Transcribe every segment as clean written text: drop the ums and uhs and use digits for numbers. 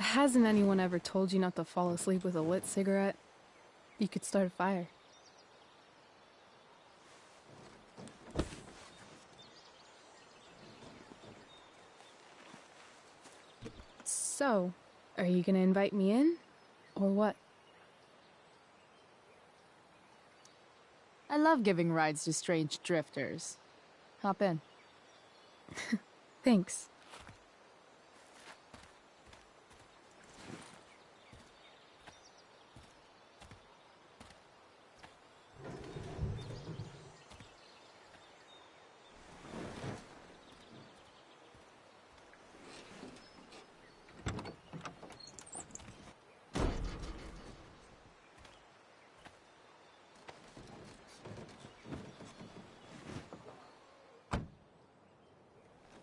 Hasn't anyone ever told you not to fall asleep with a lit cigarette? You could start a fire. So, are you gonna invite me in? Or what? I love giving rides to strange drifters. Hop in. Thanks.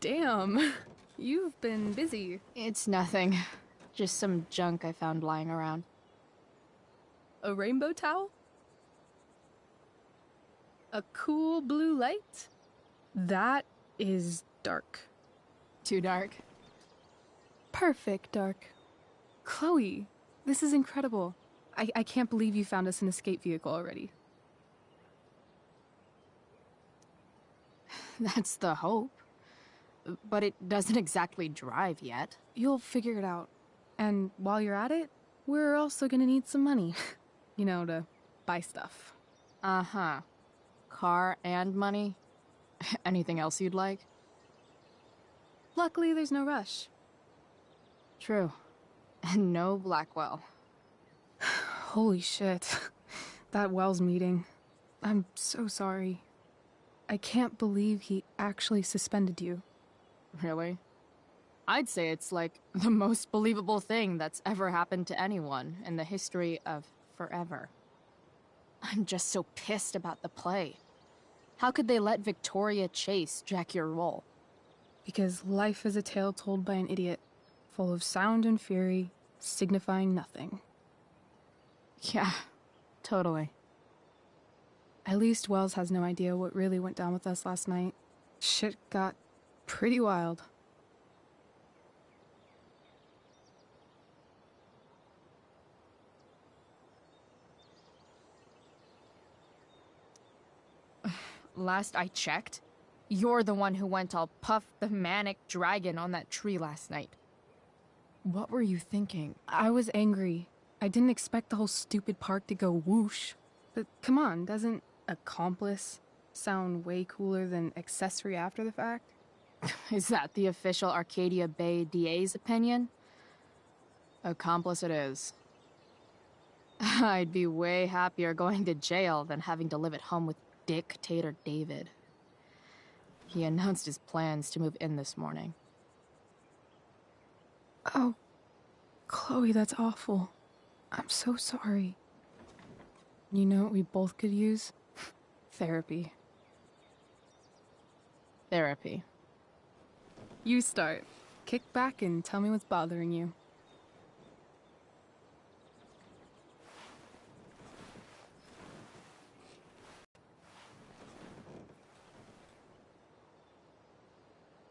Damn, you've been busy. It's nothing. Just some junk I found lying around. A rainbow towel? A cool blue light? That is dark. Too dark? Perfect dark. Chloe, this is incredible. I can't believe you found us an escape vehicle already. That's the hope. But it doesn't exactly drive yet. You'll figure it out. And while you're at it, we're also gonna need some money. You know, to buy stuff. Uh-huh. Car and money? Anything else you'd like? Luckily, there's no rush. True. And no Blackwell. Holy shit. That Wells meeting. I'm so sorry. I can't believe he actually suspended you. Really? I'd say it's like the most believable thing that's ever happened to anyone in the history of forever. I'm just so pissed about the play. How could they let Victoria Chase jack your role? Because life is a tale told by an idiot, full of sound and fury, signifying nothing. Yeah, totally. At least Wells has no idea what really went down with us last night. Shit got pretty wild. Last I checked, you're the one who went all Puff the Manic Dragon on that tree last night. What were you thinking? I was angry. I didn't expect the whole stupid park to go whoosh. But come on, doesn't accomplice sound way cooler than accessory after the fact? Is that the official Arcadia Bay DA's opinion? Accomplice it is. I'd be way happier going to jail than having to live at home with Dictator David. He announced his plans to move in this morning. Oh, Chloe, that's awful. I'm so sorry. You know what we both could use? Therapy. Therapy. You start. Kick back and tell me what's bothering you.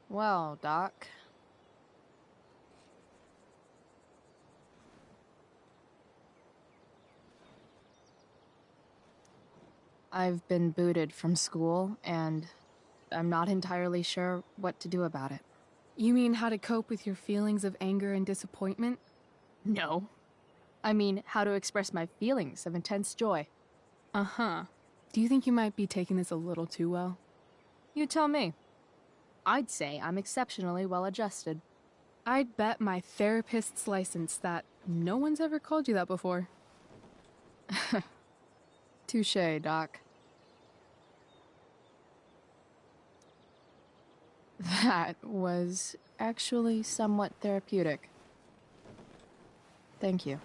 Well, Doc. I've been booted from school, and I'm not entirely sure what to do about it. You mean how to cope with your feelings of anger and disappointment? No. I mean, how to express my feelings of intense joy. Uh-huh. Do you think you might be taking this a little too well? You tell me. I'd say I'm exceptionally well-adjusted. I'd bet my therapist's license that no one's ever called you that before. Touché, Doc. That was actually somewhat therapeutic. Thank you.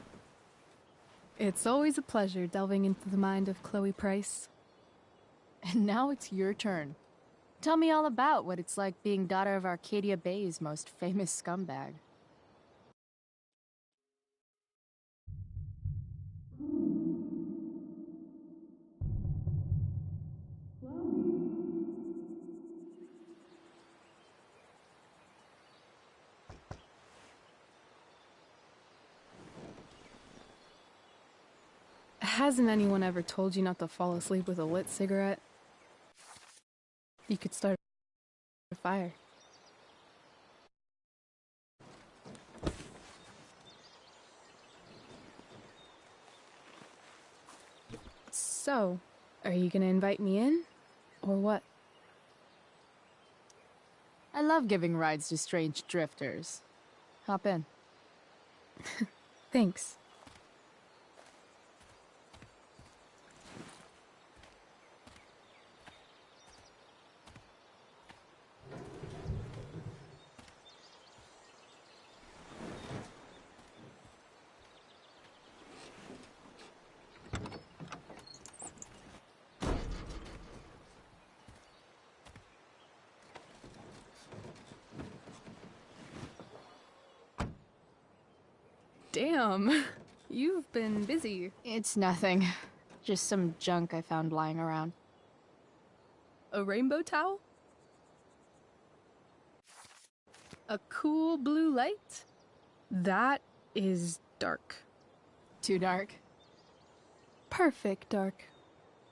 It's always a pleasure delving into the mind of Chloe Price. And now it's your turn. Tell me all about what it's like being daughter of Arcadia Bay's most famous scumbag. Hasn't anyone ever told you not to fall asleep with a lit cigarette? You could start a fire. So, are you gonna invite me in? Or what? I love giving rides to strange drifters. Hop in. Thanks. Damn, you've been busy. It's nothing. Just some junk I found lying around. A rainbow towel? A cool blue light? That is dark. Too dark? Perfect dark.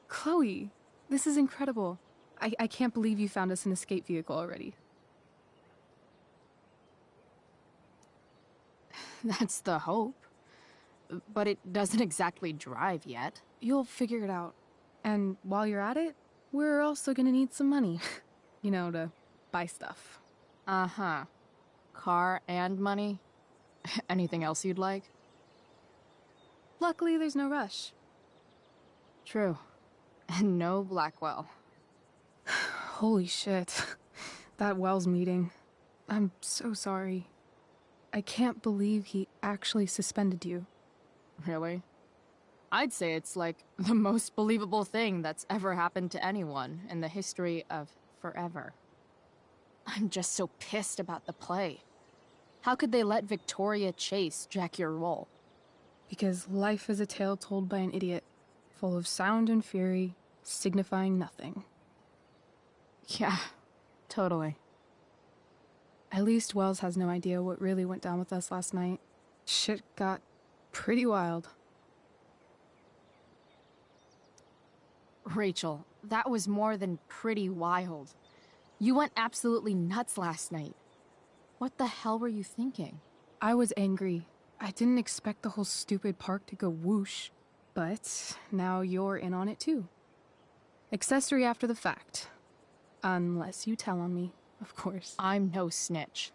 Chloe, this is incredible. I can't believe you found us an escape vehicle already. That's the hope. But it doesn't exactly drive yet. You'll figure it out. And while you're at it, we're also gonna need some money. You know, to buy stuff. Uh-huh. Car and money? Anything else you'd like? Luckily, there's no rush. True. And no Blackwell. Holy shit. That Wells meeting. I'm so sorry. I can't believe he actually suspended you. Really? I'd say it's like the most believable thing that's ever happened to anyone in the history of forever. I'm just so pissed about the play. How could they let Victoria Chase jack your role? Because life is a tale told by an idiot, full of sound and fury, signifying nothing. Yeah, totally. At least Wells has no idea what really went down with us last night. Shit got pretty wild. Rachel, that was more than pretty wild. You went absolutely nuts last night. What the hell were you thinking? I was angry. I didn't expect the whole stupid park to go whoosh. But now you're in on it too. Accessory after the fact. Unless you tell on me, of course. I'm no snitch.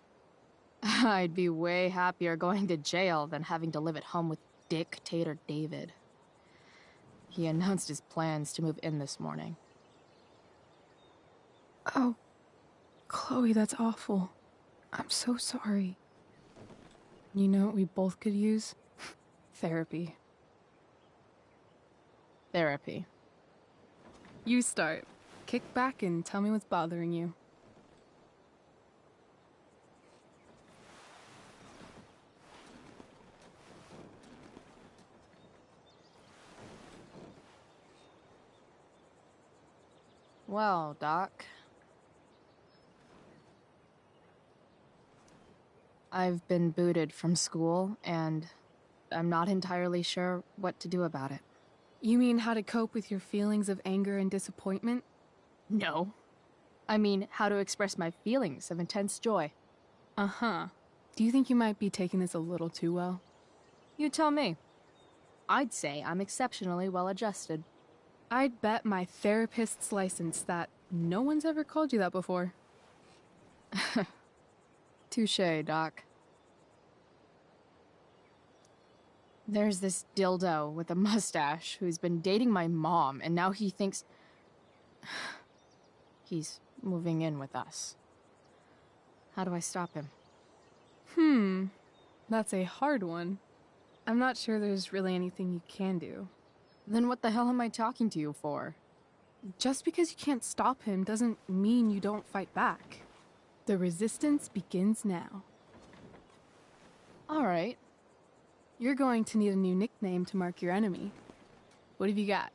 I'd be way happier going to jail than having to live at home with Dictator David. He announced his plans to move in this morning. Oh, Chloe, that's awful. I'm so sorry. You know what we both could use? Therapy. Therapy. You start. Kick back and tell me what's bothering you. Well, Doc. I've been booted from school, and I'm not entirely sure what to do about it. You mean how to cope with your feelings of anger and disappointment? No. I mean, how to express my feelings of intense joy. Uh-huh. Do you think you might be taking this a little too well? You tell me. I'd say I'm exceptionally well adjusted. I'd bet my therapist's license that no one's ever called you that before. Touché, Doc. There's this dildo with a mustache who's been dating my mom, and now he thinks he's moving in with us. How do I stop him? That's a hard one. I'm not sure there's really anything you can do. Then what the hell am I talking to you for? Just because you can't stop him doesn't mean you don't fight back. The resistance begins now. All right. You're going to need a new nickname to mark your enemy. What have you got?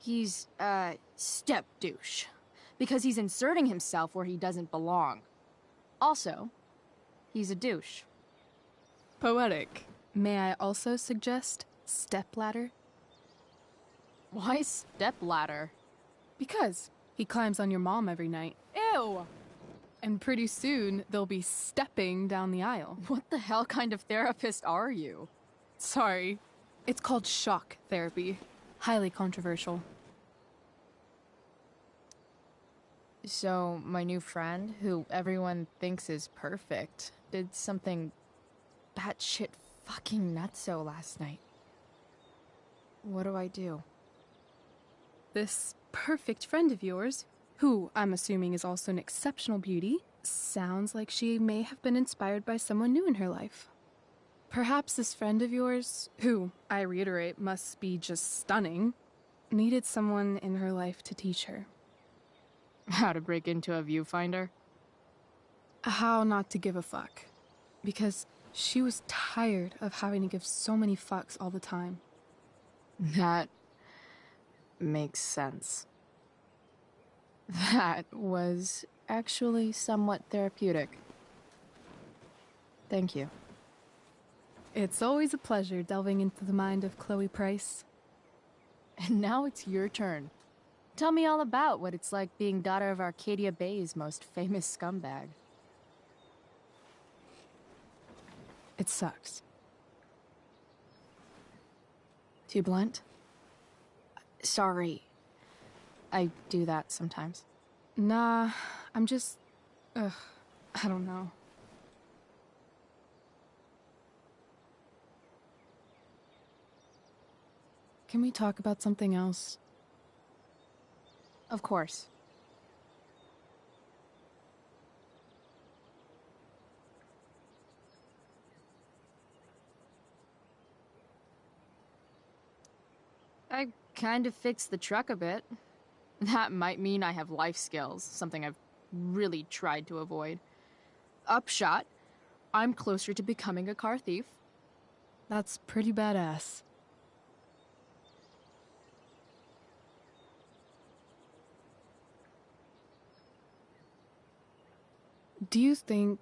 He's a step douche. Because he's inserting himself where he doesn't belong. Also, he's a douche. Poetic. May I also suggest stepladder? Why stepladder? Because he climbs on your mom every night. Ew! And pretty soon, they'll be stepping down the aisle. What the hell kind of therapist are you? Sorry. It's called shock therapy. Highly controversial. So, my new friend, who everyone thinks is perfect, did something batshit fucking nutso last night. What do I do? This perfect friend of yours, who I'm assuming is also an exceptional beauty, sounds like she may have been inspired by someone new in her life. Perhaps this friend of yours, who, I reiterate, must be just stunning, needed someone in her life to teach her. How to break into a viewfinder? How not to give a fuck. Because she was tired of having to give so many fucks all the time. That makes sense. That was actually somewhat therapeutic. Thank you. It's always a pleasure delving into the mind of Chloe Price. And now it's your turn. Tell me all about what it's like being daughter of Arcadia Bay's most famous scumbag. It sucks. Too blunt? Sorry. I do that sometimes. Nah, I'm just... I don't know. Can we talk about something else? Of course. I kind of fixed the truck a bit. That might mean I have life skills, something I've really tried to avoid. Upshot, I'm closer to becoming a car thief. That's pretty badass. Do you think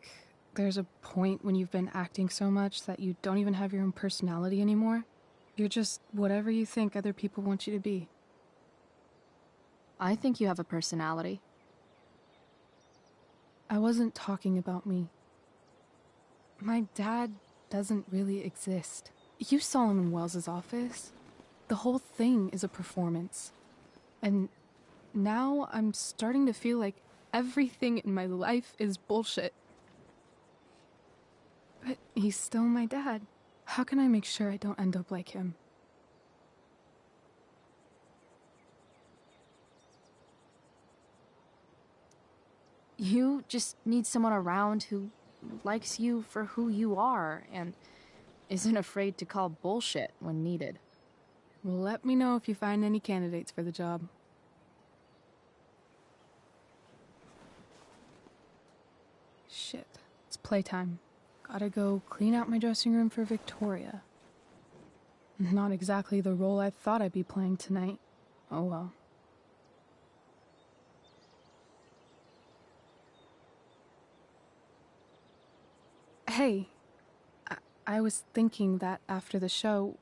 there's a point when you've been acting so much that you don't even have your own personality anymore? You're just whatever you think other people want you to be. I think you have a personality. I wasn't talking about me. My dad doesn't really exist. You saw him in Wells's office. The whole thing is a performance. And now I'm starting to feel like everything in my life is bullshit. But he's still my dad. How can I make sure I don't end up like him? You just need someone around who likes you for who you are and isn't afraid to call bullshit when needed. Well, let me know if you find any candidates for the job. Shit, it's playtime. Gotta go clean out my dressing room for Victoria. Not exactly the role I thought I'd be playing tonight. Oh well. Hey, I was thinking that after the show,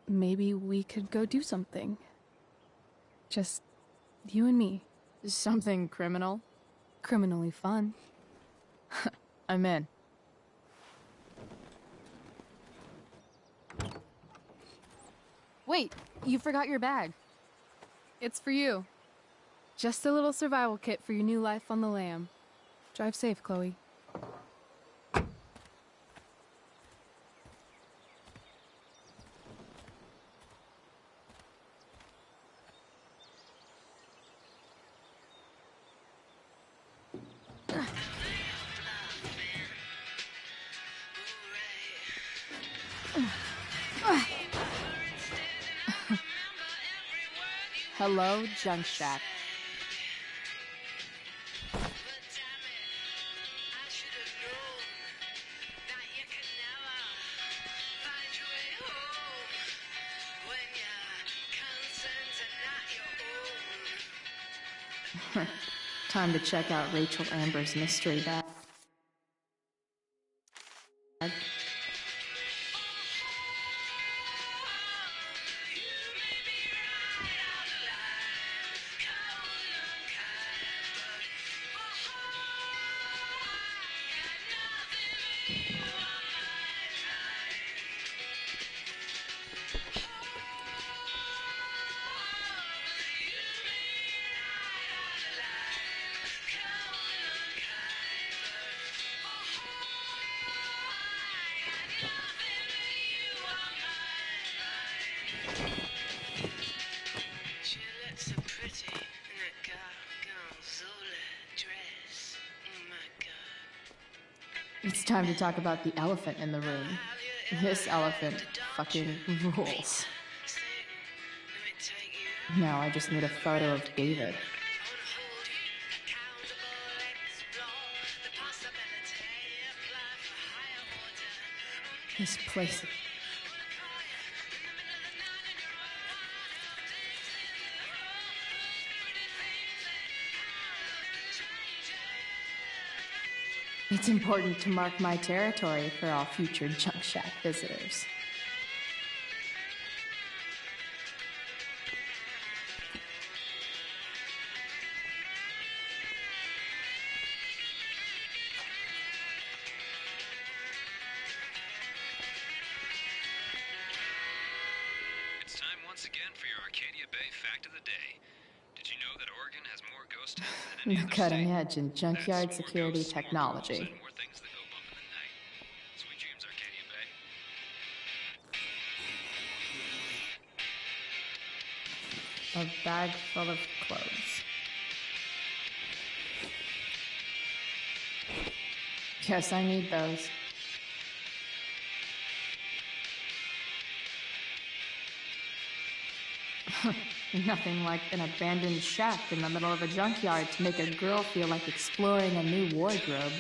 maybe we could go do something. Just you and me. Something criminal? Criminally fun. I'm in. Wait, you forgot your bag. It's for you. Just a little survival kit for your new life on the lam. Drive safe, Chloe. Hello, Junk Shack. Time to check out Rachel Amber's mystery bag. She looks so pretty in that gorgonzola dress. Oh my god. It's time to talk about the elephant in the room. This elephant fucking rules. Let me take you. Now I just need a photo of David. I wanna hold you, accountable, explore the possibility, apply for higher order. This place. It's important to mark my territory for all future junk shack visitors. It's time once again for your Arcadia Bay Fact of the Day. Did you know that Oregon has more ghost towns than any The other cutting state? edge in That's junkyard more security ghosts, more technology. ghouls, and more things that go bump in the night. Sweet dreams, Arcadia Bay. A bag full of clothes. Guess I need those. Nothing like an abandoned shack in the middle of a junkyard to make a girl feel like exploring a new wardrobe.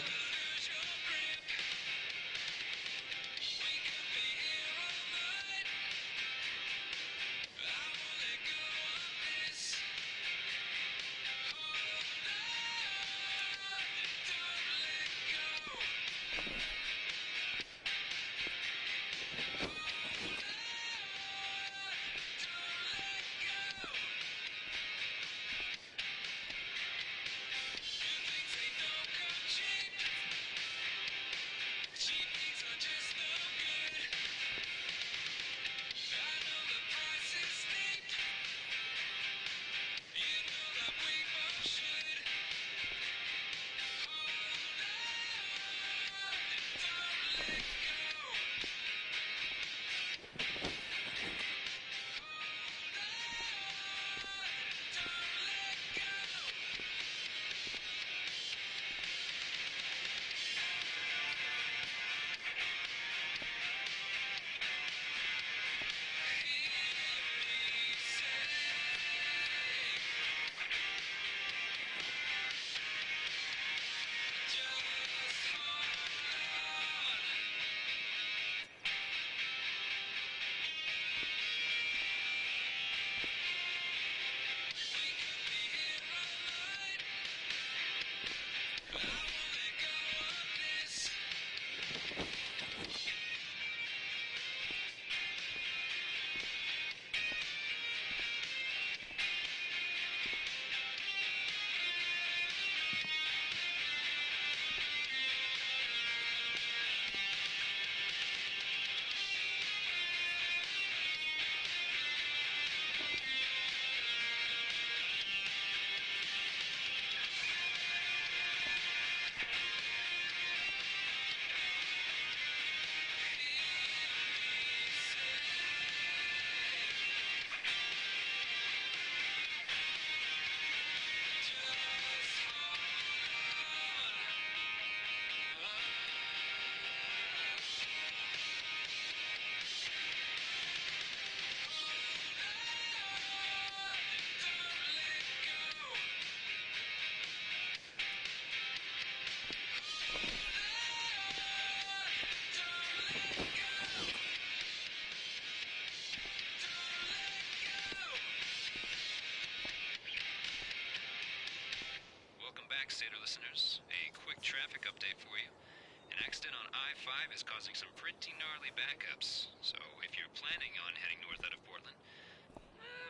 5 is causing some pretty gnarly backups, so if you're planning on heading north out of Portland,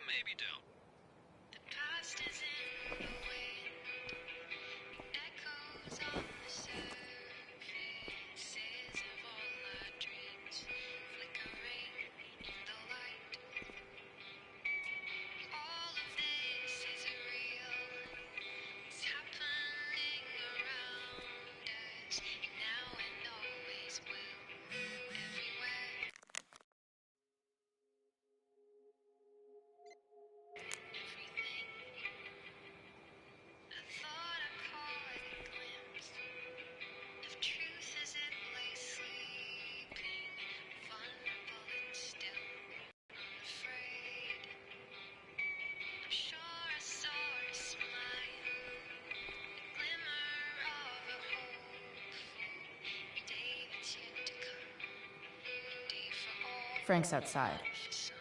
maybe don't. The past is in the wind, echoes on the surfaces of all our dreams, flickering in the light. All of this is real, it's happening around us, now and always will, everywhere. Everything. I thought I caught a glimpse of truth as it lay sleeping, vulnerable and still unafraid. I'm sure I saw a smile, a glimmer of a hopeful day that's yet to come, a day for all. Frank's outside. For some.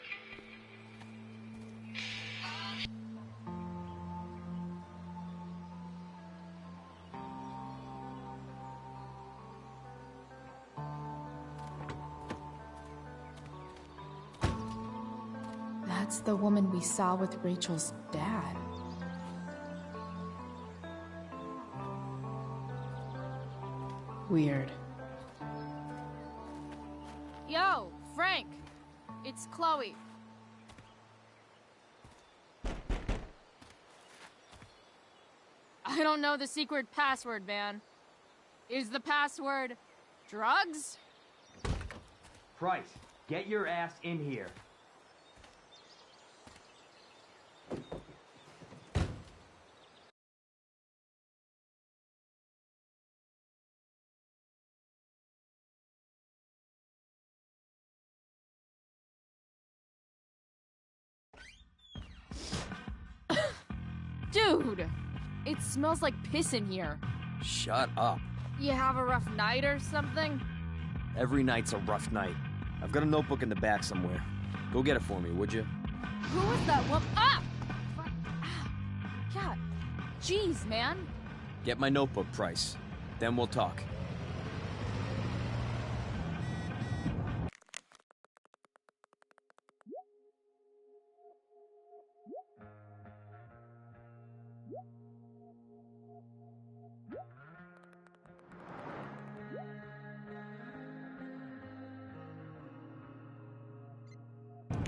That's the woman we saw with Rachel's dad. Weird. Yo, Frank! It's Chloe. I don't know the secret password, man. Is the password drugs? Price, get your ass in here. Dude! It smells like piss in here. Shut up. You have a rough night or something? Every night's a rough night. I've got a notebook in the back somewhere. Go get it for me, would you? Who is that woman? Ah! Fuck. Ah! God. Jeez, man. Get my notebook, Price. Then we'll talk.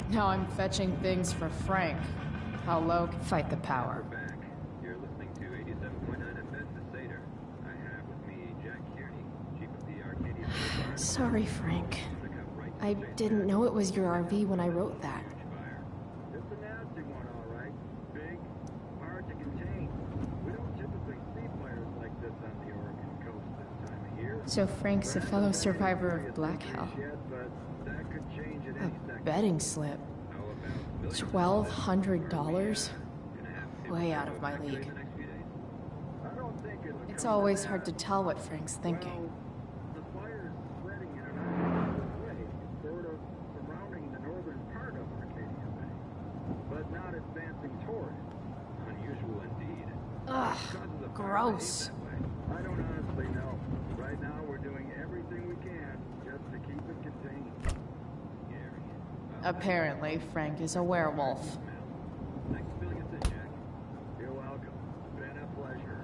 Now I'm fetching things for Frank. How low can fight the power? Back. You're listening to 87.9 FM to Seder. I have with me Jack Kearney, chief of the Arcadia. Sorry, Frank. I didn't know it was your RV when I wrote that. It's a nasty one, all right. Big, hard to contain. We don't typically see fires like this on the Oregon coast this time of year. So Frank's a fellow survivor of Black Hell. Yet, but that could change at A any second. betting slip. $1,200? Way out of my league. I don't think it'll It's come always to hard to that. tell what Frank's thinking. Well, the fire's spreading in an unusual way, sort of surrounding the northern part of Arcadia Bay, but not advancing toward it. Unusual indeed. Ugh, Because of the fire gross. behaved that way. I don't honestly know. Right now, we're doing everything we can just to keep it contained. Apparently, Frank is a werewolf. Thanks for filling us in, Jack. You're welcome. Been a pleasure.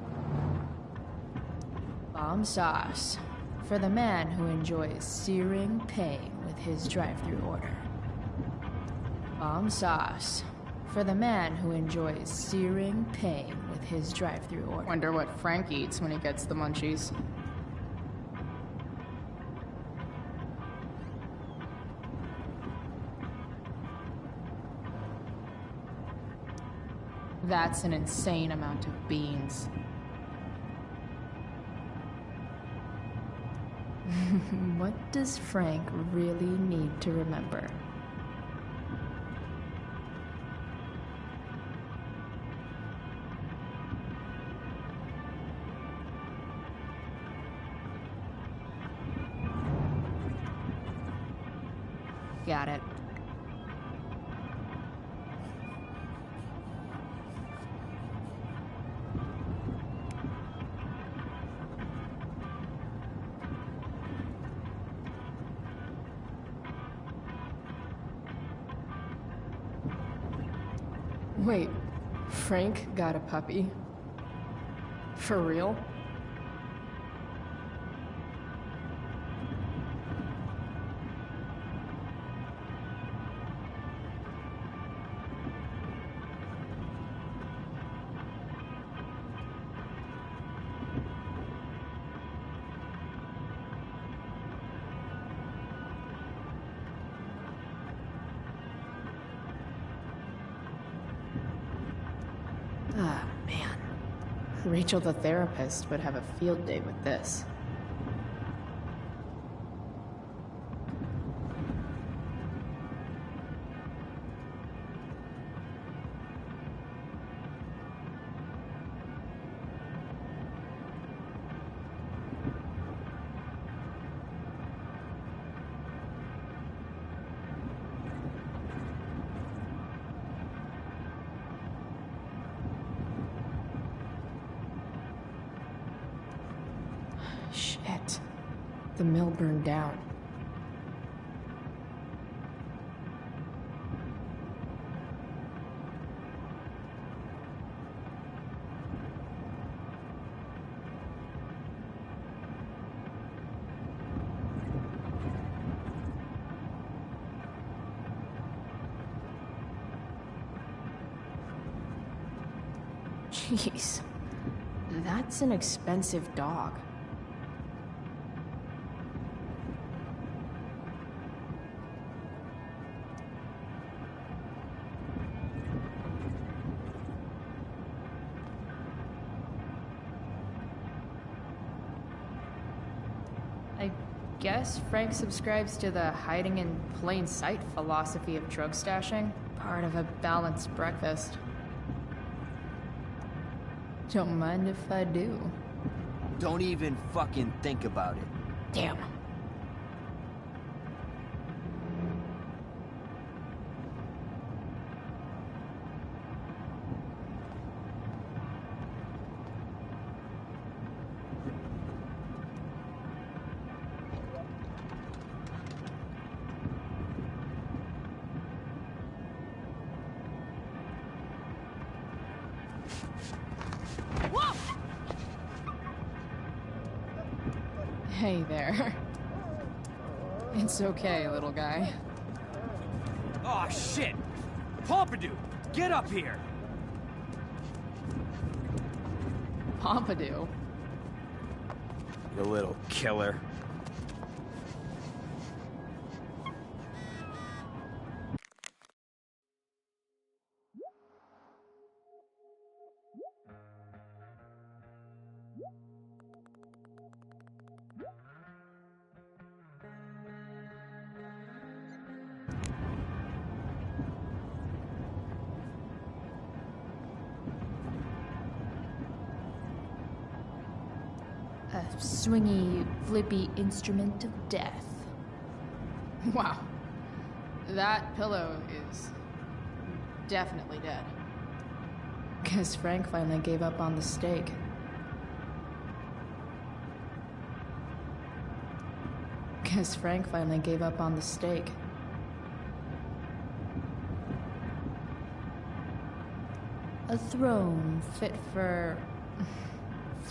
Bomb sauce. For the man who enjoys searing pain with his drive-thru order. Bomb sauce. For the man who enjoys searing pain with his drive-thru order. Wonder what Frank eats when he gets the munchies. That's an insane amount of beans. What does Frank really need to remember? Got it. Wait, Frank got a puppy? For real? Ah, man. Rachel the therapist would have a field day with this. Shit. The mill burned down. Jeez. That's an expensive dog. I guess Frank subscribes to the hiding in plain sight philosophy of drug stashing, part of a balanced breakfast. Don't mind if I do. Don't even fucking think about it. Damn. Hey there. It's okay, little guy. Oh shit! Pompidou, get up here! Pompidou? You little killer. A swingy, flippy instrument of death. Wow. That pillow is definitely dead. Guess Frank finally gave up on the steak. Guess Frank finally gave up on the steak. A throne fit for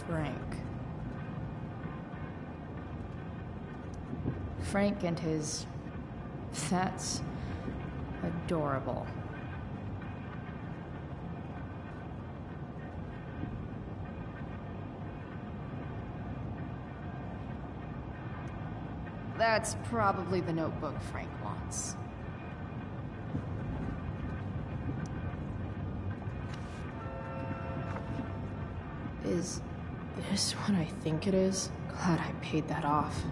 Frank. Frank and his... That's adorable. That's probably the notebook Frank wants. Is this what I think it is? Glad I paid that off.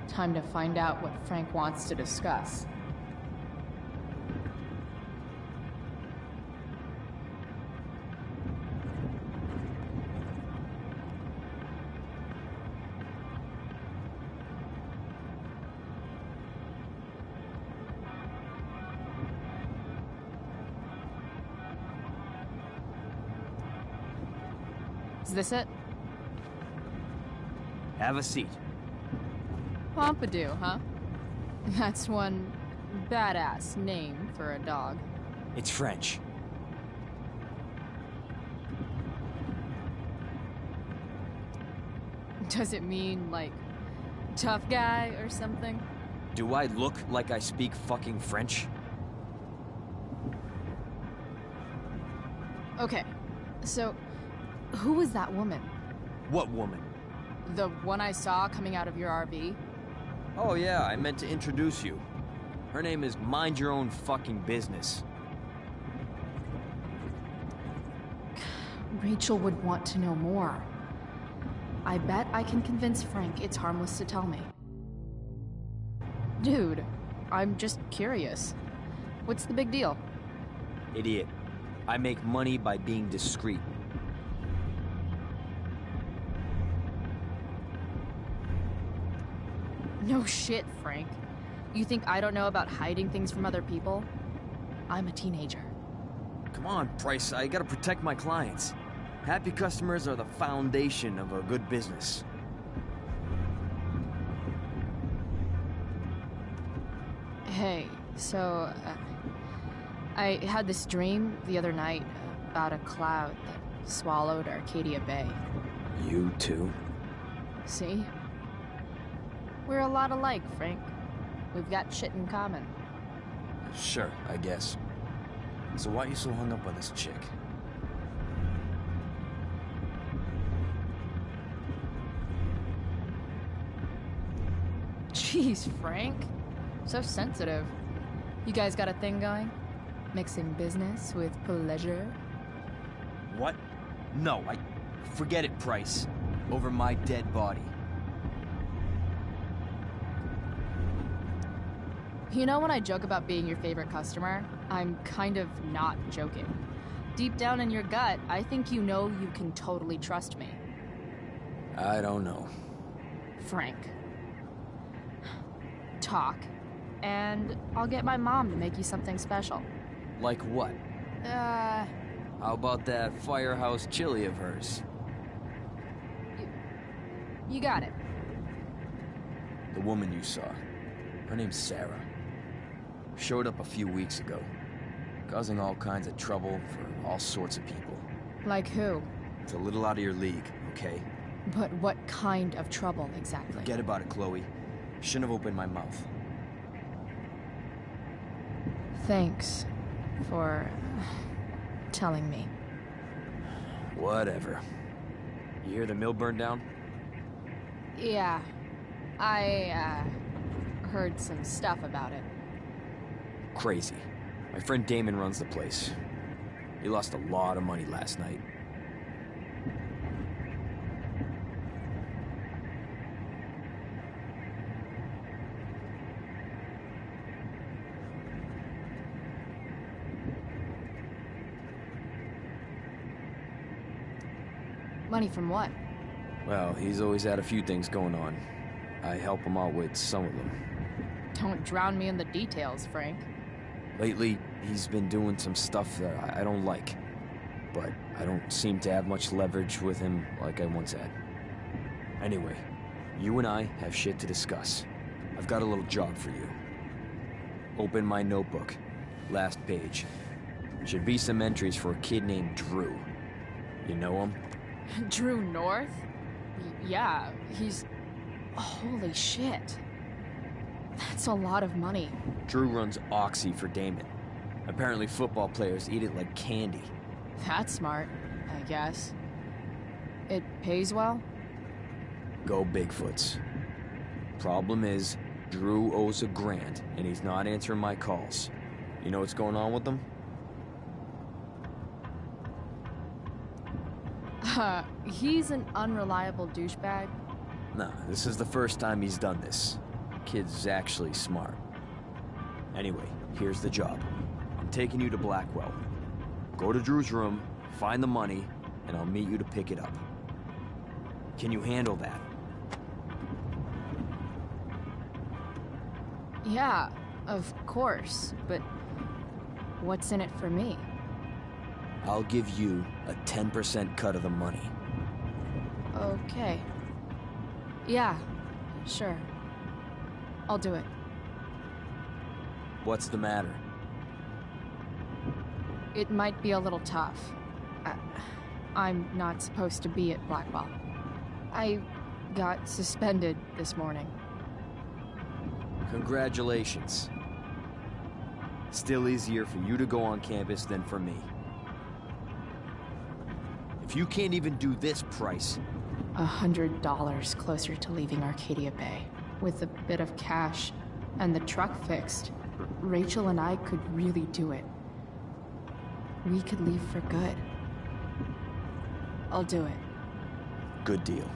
Time to find out what Frank wants to discuss. Is this it? Have a seat. Pompadour, huh? That's one badass name for a dog. It's French. Does it mean, like, tough guy or something? Do I look like I speak fucking French? Okay, so who was that woman? What woman? The one I saw coming out of your RV? Oh yeah, I meant to introduce you. Her name is Mind Your Own Fucking Business. Rachel would want to know more. I bet I can convince Frank it's harmless to tell me. Dude, I'm just curious. What's the big deal? Idiot. I make money by being discreet. No shit, Frank. You think I don't know about hiding things from other people? I'm a teenager. Come on, Price, I gotta protect my clients. Happy customers are the foundation of a good business. Hey, so, I had this dream the other night about a cloud that swallowed Arcadia Bay. You too? See? We're a lot alike, Frank. We've got shit in common. Sure, I guess. So why are you so hung up on this chick? Jeez, Frank. So sensitive. You guys got a thing going? Mixing business with pleasure? What? No, forget it, Price. Over my dead body. You know when I joke about being your favorite customer, I'm kind of not joking. Deep down in your gut, I think you know you can totally trust me. I don't know. Frank. Talk, and I'll get my mom to make you something special. Like what? How about that firehouse chili of hers? You got it. The woman you saw. Her name's Sarah. Showed up a few weeks ago. Causing all kinds of trouble for all sorts of people. Like who? It's a little out of your league, okay? But what kind of trouble exactly? Forget about it, Chloe. Shouldn't have opened my mouth. Thanks for telling me. Whatever. You hear the mill burned down? Yeah. I, heard some stuff about it. Crazy. My friend Damon runs the place. He lost a lot of money last night. Money from what? Well, he's always had a few things going on. I help him out with some of them. Don't drown me in the details, Frank. Lately, he's been doing some stuff that I don't like. But I don't seem to have much leverage with him like I once had. Anyway, you and I have shit to discuss. I've got a little job for you. Open my notebook. Last page. Should be some entries for a kid named Drew. You know him? Drew North? Yeah, he's... Holy shit. That's a lot of money. Drew runs Oxy for Damon. Apparently football players eat it like candy. That's smart, I guess. It pays well? Go Bigfoots. Problem is, Drew owes $1,000, and he's not answering my calls. You know what's going on with him? He's an unreliable douchebag. Nah, this is the first time he's done this. Kid's actually smart. Anyway, here's the job. I'm taking you to Blackwell. Go to Drew's room, find the money, and I'll meet you to pick it up. Can you handle that? Yeah, of course, but what's in it for me? I'll give you a 10% cut of the money. Okay. Yeah, sure. I'll do it. What's the matter? It might be a little tough. I'm not supposed to be at Blackwell. I got suspended this morning. Congratulations. Still easier for you to go on campus than for me. If you can't even do this price... $100 closer to leaving Arcadia Bay. With a bit of cash and the truck fixed, Rachel and I could really do it. We could leave for good. I'll do it. Good deal.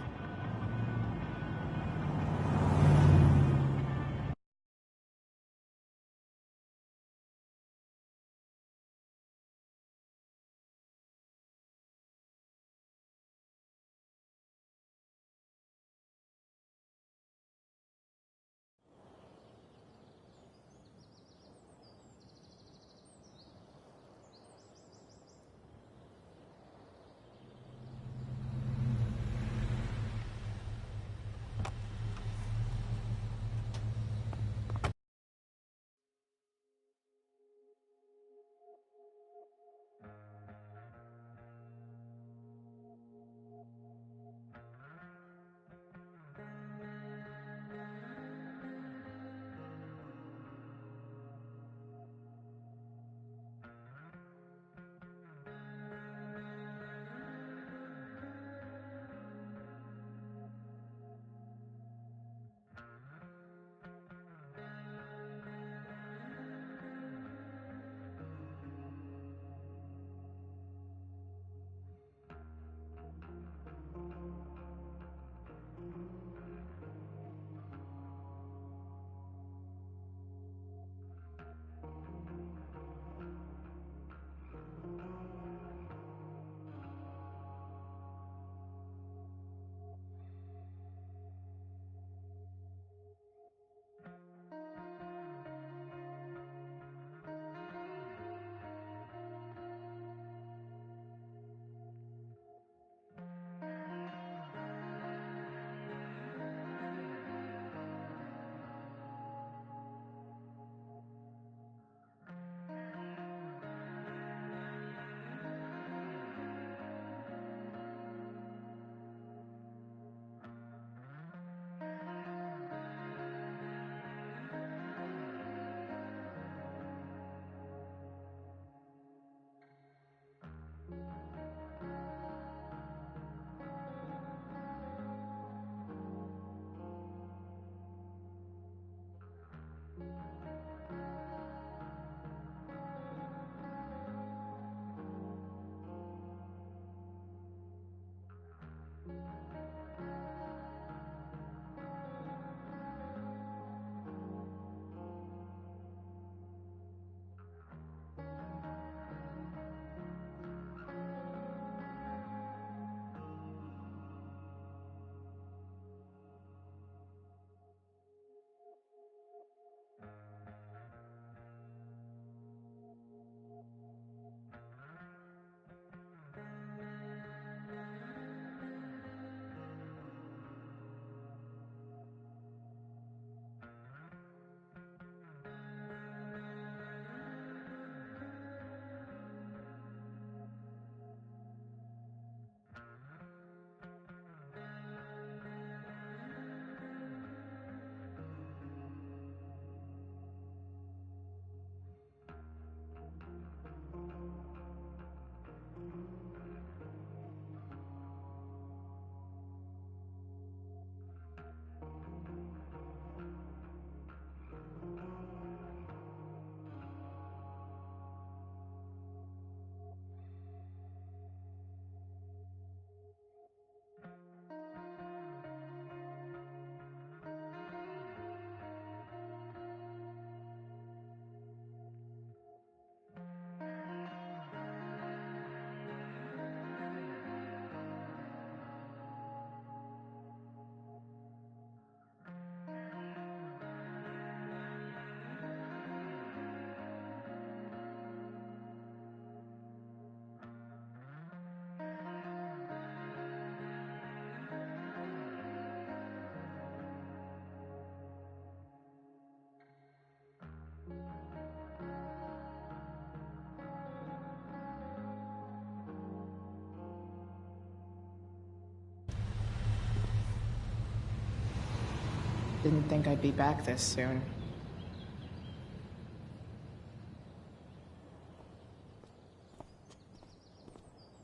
Didn't think I'd be back this soon.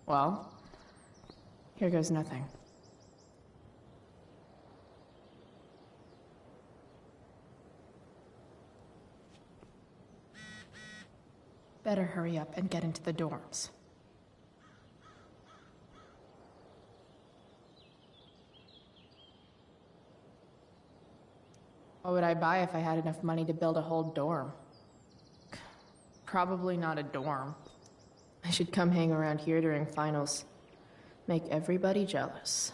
Well, here goes nothing. Better hurry up and get into the dorms. What would I buy if I had enough money to build a whole dorm? Probably not a dorm. I should come hang around here during finals. Make everybody jealous.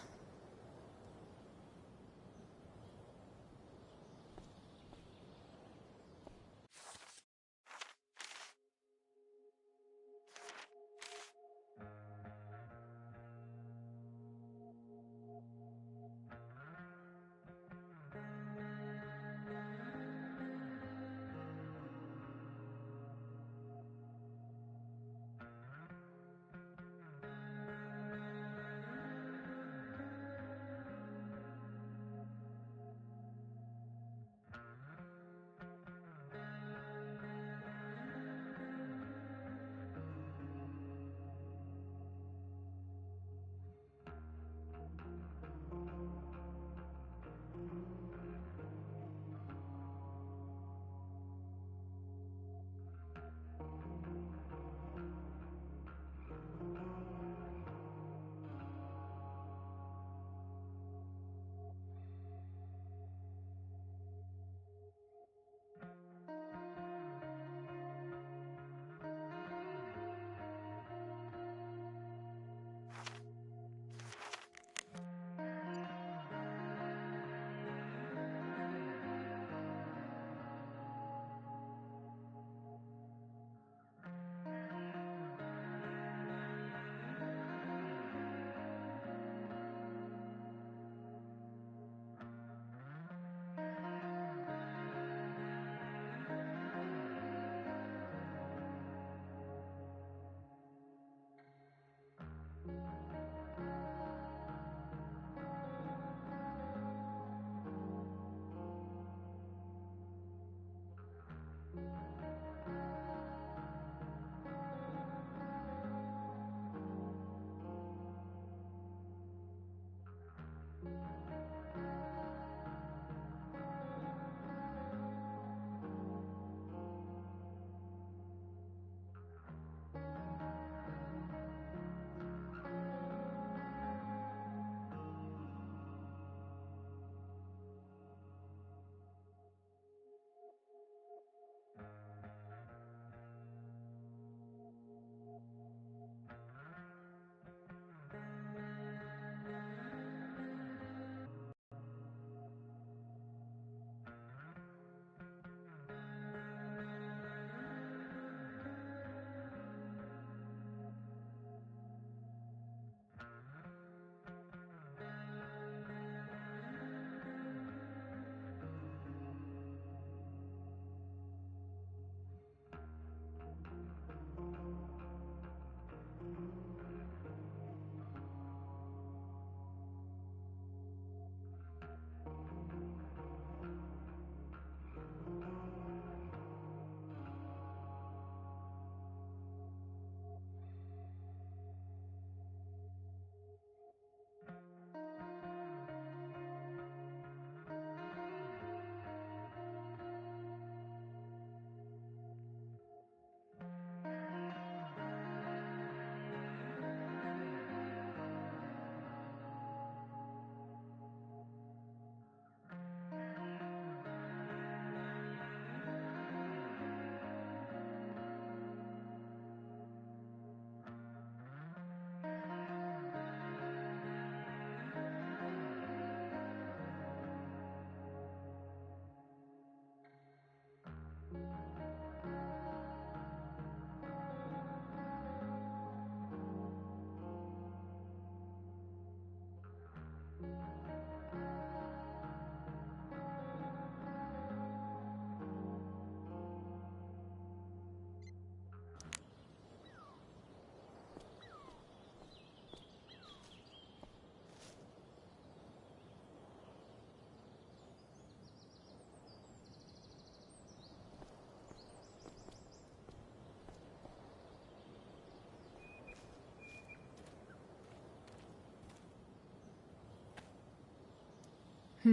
A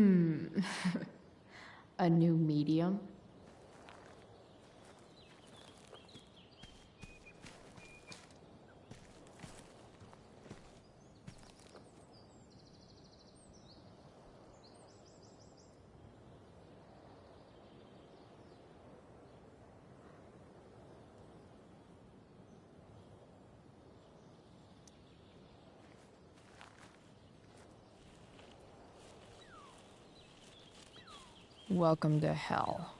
new medium? Welcome to hell.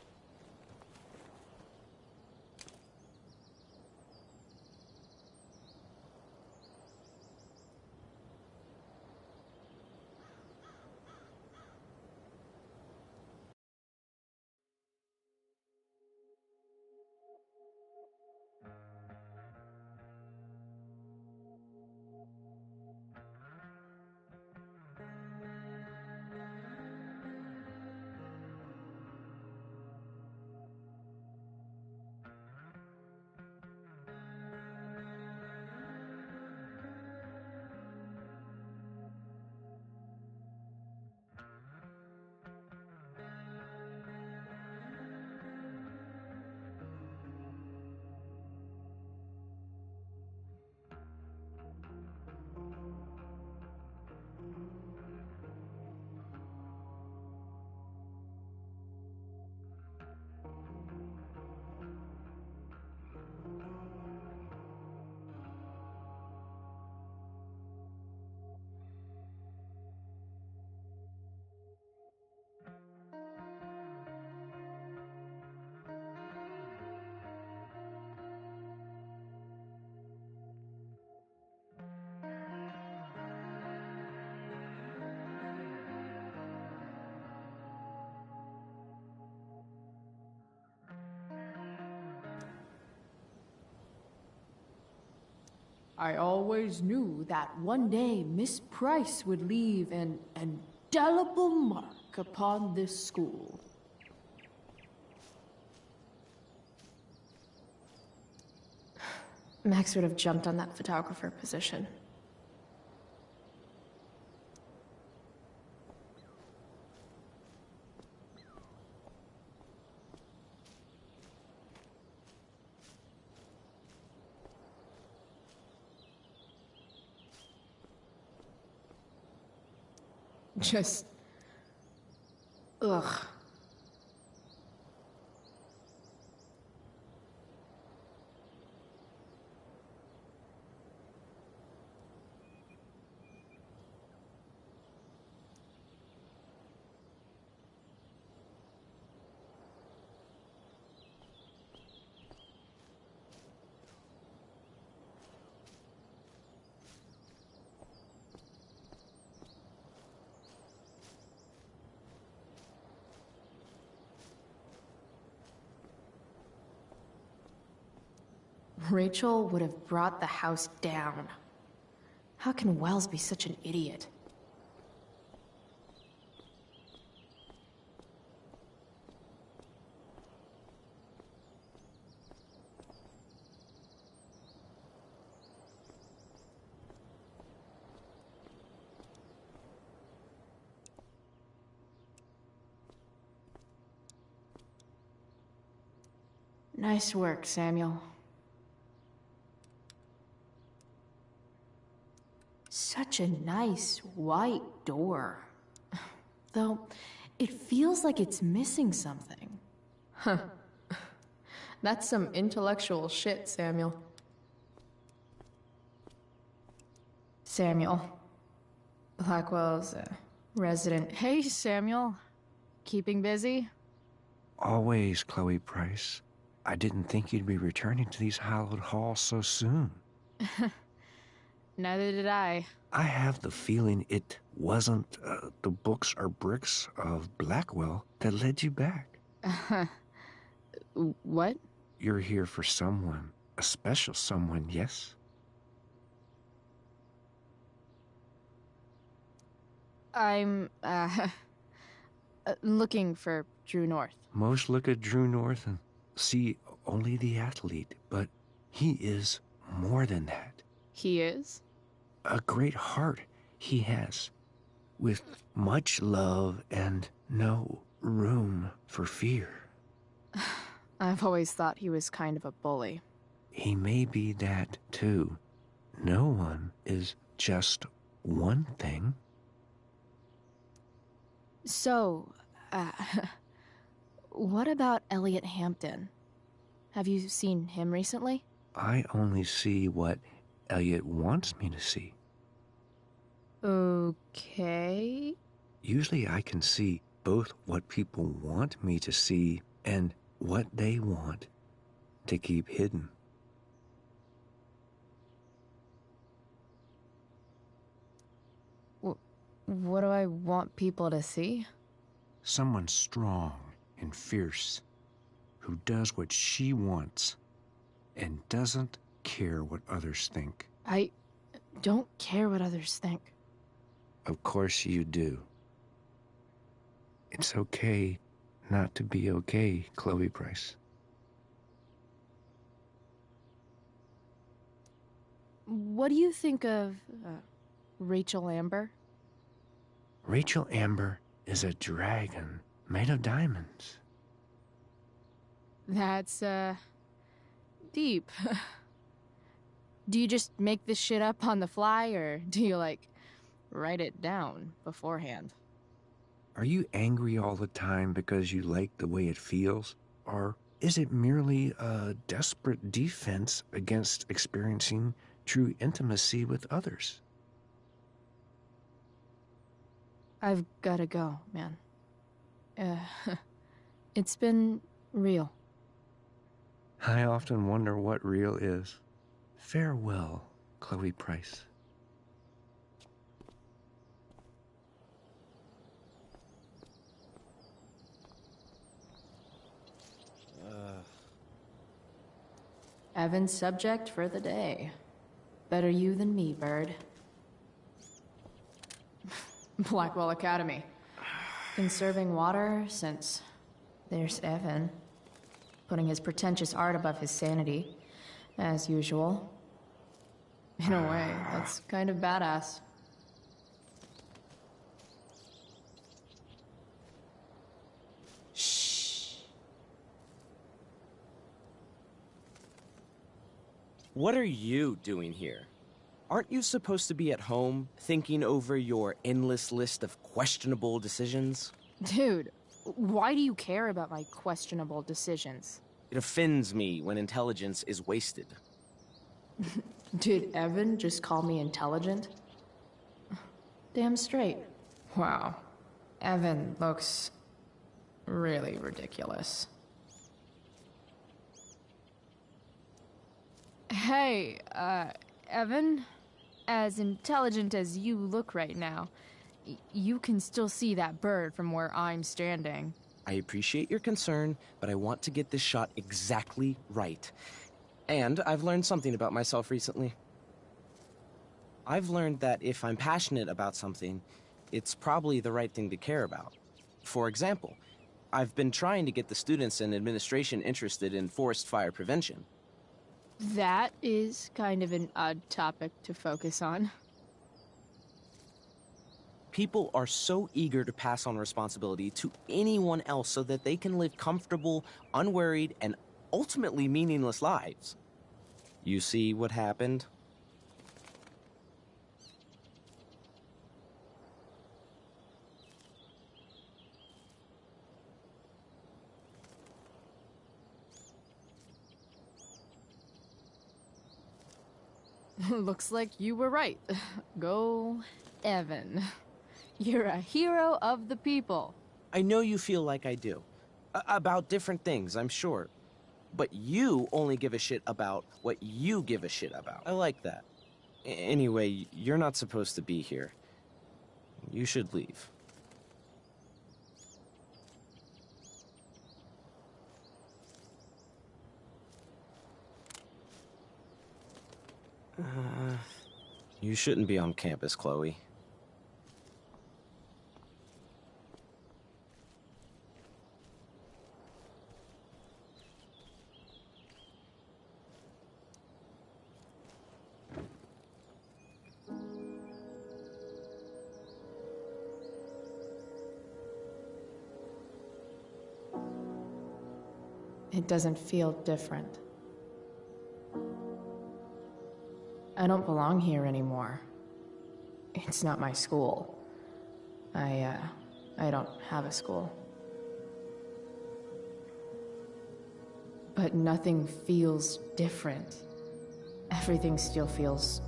I always knew that one day Miss Price would leave an indelible mark upon this school. Max would have jumped on that photographer position. Just... ugh. Rachel would have brought the house down. How can Wells be such an idiot? Nice work, Samuel. Such a nice white door. Though, it feels like it's missing something. Huh. That's some intellectual shit, Samuel. Samuel. Blackwell's resident. Hey, Samuel. Keeping busy? Always, Chloe Price. I didn't think you'd be returning to these hallowed halls so soon. Neither did I. I have the feeling it wasn't the books or bricks of Blackwell that led you back. What? You're here for someone, a special someone, yes? I'm, looking for Drew North. Most look at Drew North and see only the athlete, but he is more than that. He is? A great heart he has. with much love and no room for fear. I've always thought he was kind of a bully. He may be that too. No one is just one thing. So, what about Elliot Hampton? Have you seen him recently? I only see what Elliot wants me to see. Okay. Usually I can see both what people want me to see and what they want to keep hidden. What do I want people to see? Someone strong and fierce who does what she wants and doesn't care what others think. I don't care what others think. Of course you do. It's okay not to be okay, Chloe Price. What do you think of Rachel Amber? Rachel Amber is a dragon made of diamonds. That's, deep. Do you just make this shit up on the fly, or do you, like, write it down beforehand? Are you angry all the time because you like the way it feels? Or is it merely a desperate defense against experiencing true intimacy with others? I've gotta go, man. It's been real. I often wonder what real is. Farewell, Chloe Price. Evan's subject for the day. Better you than me, Bird. Blackwell Academy. Conserving water since there's Evan. Putting his pretentious art above his sanity, as usual. In a way, that's kind of badass. What are you doing here? Aren't you supposed to be at home, thinking over your endless list of questionable decisions? Dude, why do you care about my questionable decisions? It offends me when intelligence is wasted. Did Evan just call me intelligent? Damn straight. Wow. Evan looks really ridiculous. Hey, Evan? As intelligent as you look right now, you can still see that bird from where I'm standing. I appreciate your concern, but I want to get this shot exactly right. And I've learned something about myself recently. I've learned that if I'm passionate about something, it's probably the right thing to care about. For example, I've been trying to get the students and administration interested in forest fire prevention. That is kind of an odd topic to focus on. People are so eager to pass on responsibility to anyone else so that they can live comfortable, unworried, and ultimately meaningless lives. You see what happened? Looks like you were right. Go, Evan. You're a hero of the people. I know you feel like I do. About different things, I'm sure. But you only give a shit about what you give a shit about. I like that. Anyway, you're not supposed to be here. You should leave. You shouldn't be on campus, Chloe. It doesn't feel different. I don't belong here anymore. It's not my school. I don't have a school. But nothing feels different. Everything still feels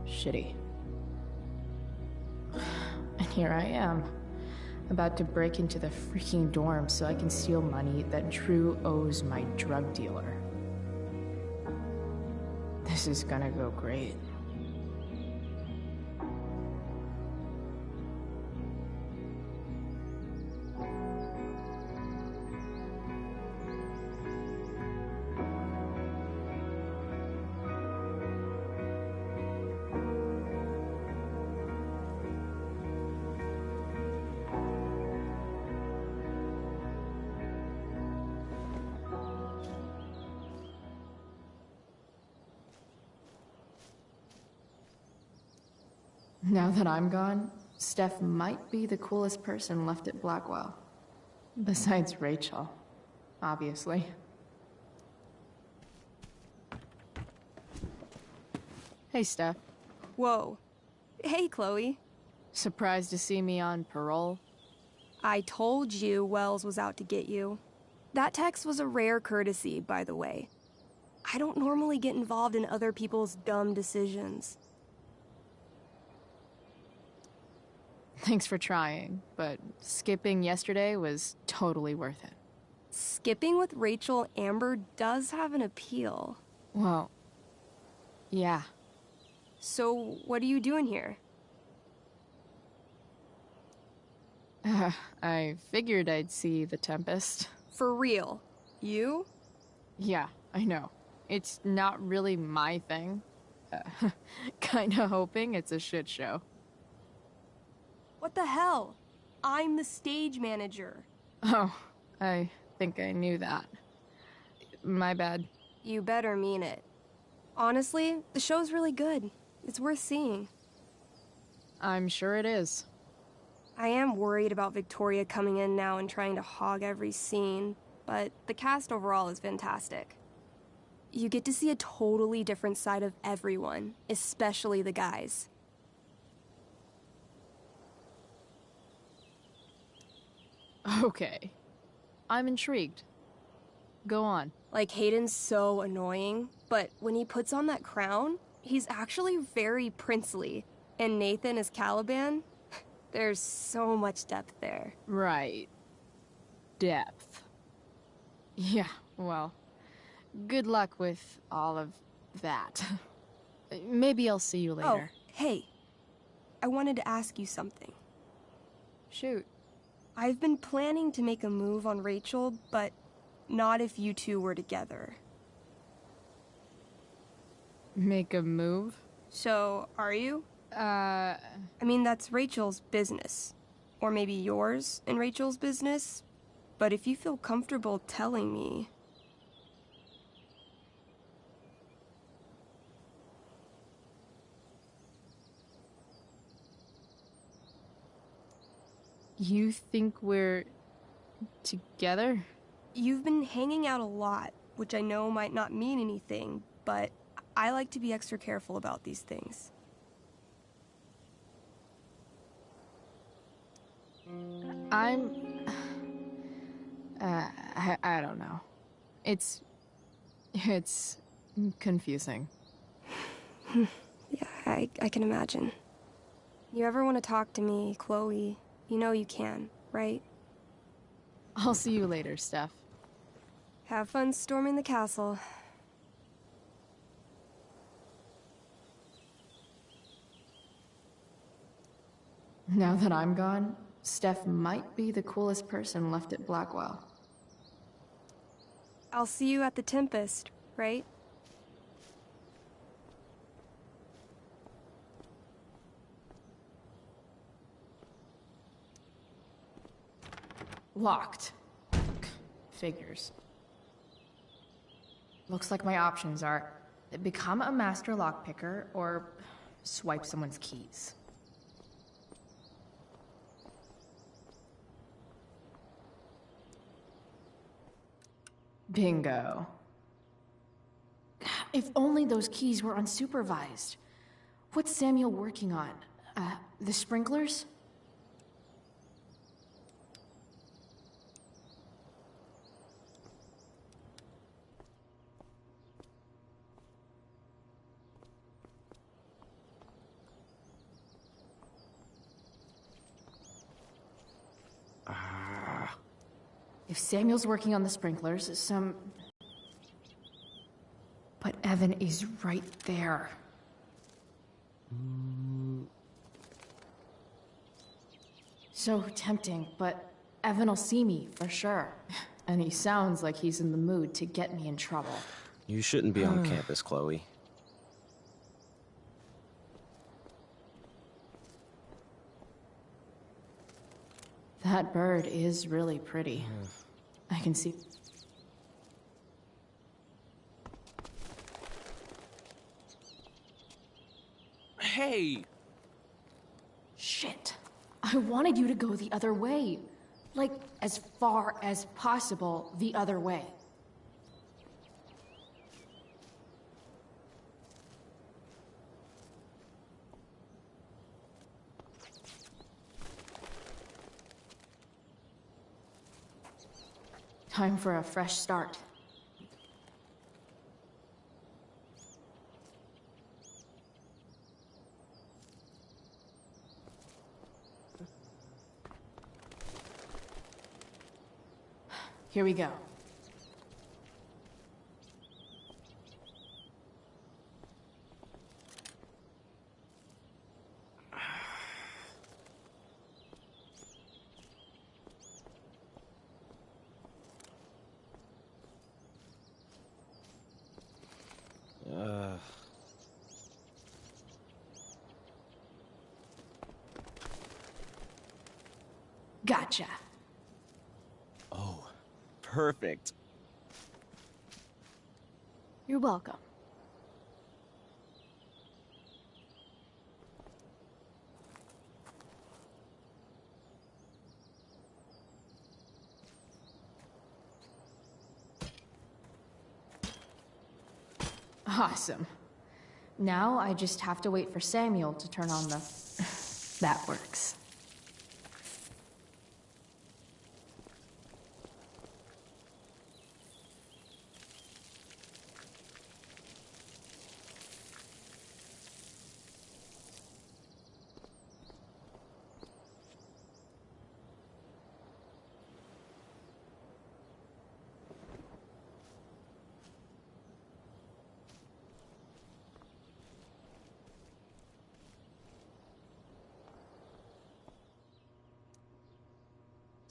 shitty. And here I am, about to break into the freaking dorm so I can steal money that Drew owes my drug dealer. This is gonna go great. Now that I'm gone, Steph might be the coolest person left at Blackwell. Besides Rachel, obviously. Hey, Steph. Whoa. Hey, Chloe. Surprised to see me on parole? I told you Wells was out to get you. That text was a rare courtesy, by the way. I don't normally get involved in other people's dumb decisions. Thanks for trying, but skipping yesterday was totally worth it. Skipping with Rachel Amber does have an appeal. Well, yeah. So, what are you doing here? I figured I'd see the Tempest. For real? You? Yeah, I know. It's not really my thing. Kinda hoping it's a shit show. What the hell? I'm the stage manager. Oh, I think I knew that. My bad. You better mean it. Honestly, the show's really good. It's worth seeing. I'm sure it is. I am worried about Victoria coming in now and trying to hog every scene, but the cast overall is fantastic. You get to see a totally different side of everyone, especially the guys. Okay. I'm intrigued. Go on. Like, Hayden's so annoying, but when he puts on that crown, he's actually very princely. And Nathan as Caliban, there's so much depth there. Right. Depth. Yeah, well, good luck with all of that. Maybe I'll see you later. Oh, hey. I wanted to ask you something. Shoot. I've been planning to make a move on Rachel, but not if you two were together. Make a move? So, are you? I mean, that's Rachel's business. Or maybe yours and Rachel's business. But if you feel comfortable telling me... You think we're together? You've been hanging out a lot, which I know might not mean anything, but I like to be extra careful about these things. I don't know. It's confusing. Yeah, I can imagine. You ever want to talk to me, Chloe, you know you can, right? I'll see you later, Steph. Have fun storming the castle. Now that I'm gone, Steph might be the coolest person left at Blackwell. I'll see you at the Tempest, right? Locked. Figures. Looks like my options are become a master lockpicker or swipe someone's keys. Bingo. If only those keys were unsupervised. What's Samuel working on? The sprinklers? If Samuel's working on the sprinklers, But Evan is right there. So tempting, but Evan will see me, for sure. And he sounds like he's in the mood to get me in trouble. You shouldn't be on campus, Chloe. That bird is really pretty. I can see... Hey! Shit. I wanted you to go the other way. Like, as far as possible the other way. Time for a fresh start. Here we go. Gotcha. Oh, perfect. You're welcome. Awesome. Now I just have to wait for Samuel to turn on the... That works.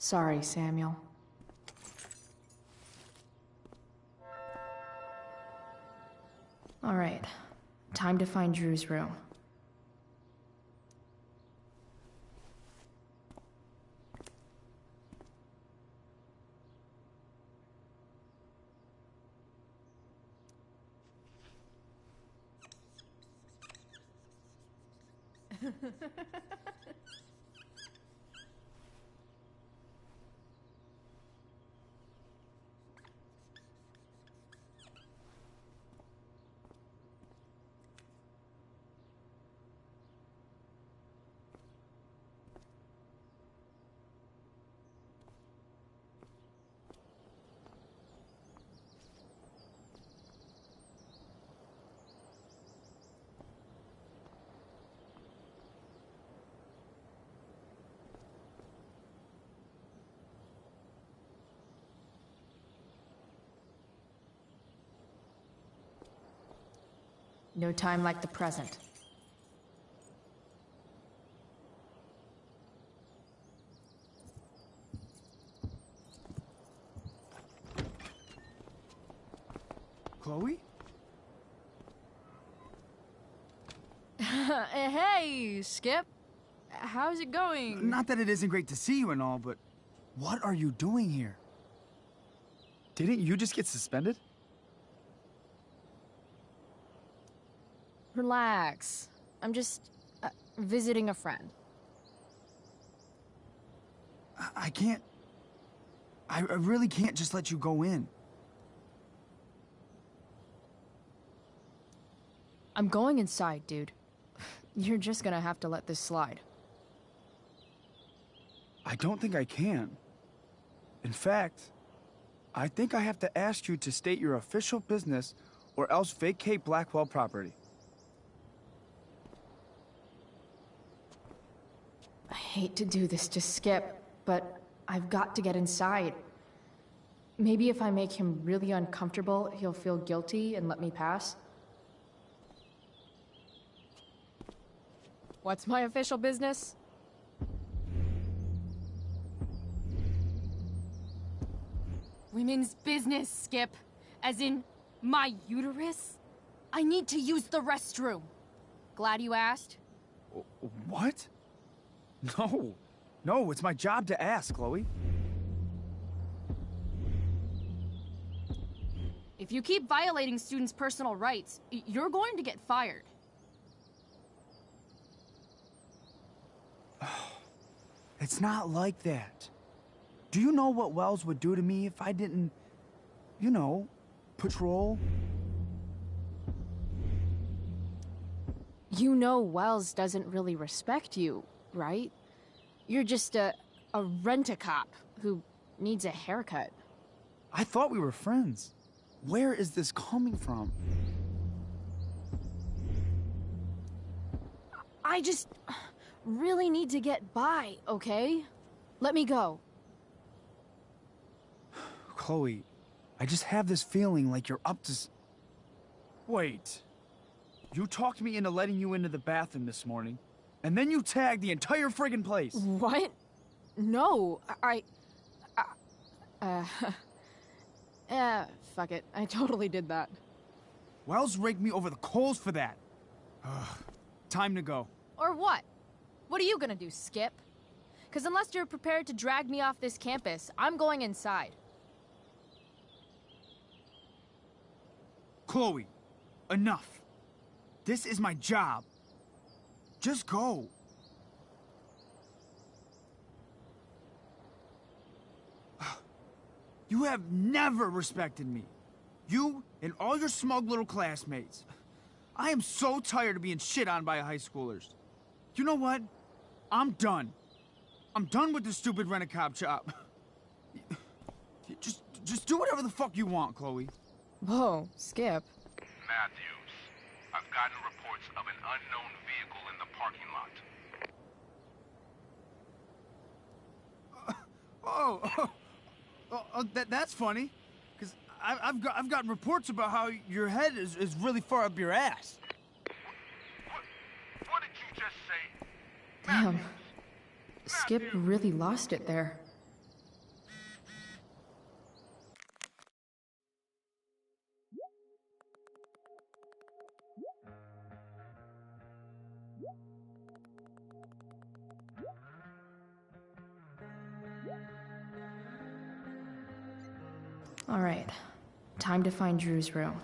Sorry, Samuel. All right. Time to find Drew's room. No time like the present. Chloe? Hey, Skip. How's it going? Not that it isn't great to see you and all, but what are you doing here? Didn't you just get suspended? Relax. I'm just visiting a friend. I can't... I really can't just let you go in. I'm going inside, dude. You're just gonna have to let this slide. I don't think I can. In fact, I think I have to ask you to state your official business or else vacate Blackwell property. I hate to do this to Skip, but I've got to get inside. Maybe if I make him really uncomfortable, he'll feel guilty and let me pass. What's my official business? Women's business, Skip. As in, my uterus? I need to use the restroom. Glad you asked. What? No. No, it's my job to ask, Chloe. If you keep violating students' personal rights, you're going to get fired. It's not like that. Do you know what Wells would do to me if I didn't, you know, patrol? You know Wells doesn't really respect you, right? You're just a rent-a-cop who needs a haircut. I thought we were friends. Where is this coming from? I just really need to get by, okay? Let me go. Chloe, I just have this feeling like you're up to Wait. You talked me into letting you into the bathroom this morning, and then you tagged the entire friggin' place. What? No, fuck it. I totally did that. Wells raked me over the coals for that. Ugh. Time to go. Or what? What are you gonna do, Skip? Because unless you're prepared to drag me off this campus, I'm going inside. Chloe, enough. This is my job. Just go. You have never respected me. You and all your smug little classmates. I am so tired of being shit on by high schoolers. You know what? I'm done. I'm done with this stupid rent-a-cop job. Just do whatever the fuck you want, Chloe. Whoa, Skip. Matthews, I've gotten reports of an unknown vehicle in the parking lot. That's funny. Because I've gotten reports about how your head is really far up your ass. What did you just say? Damn. Skip really lost it there. All right, time to find Drew's room.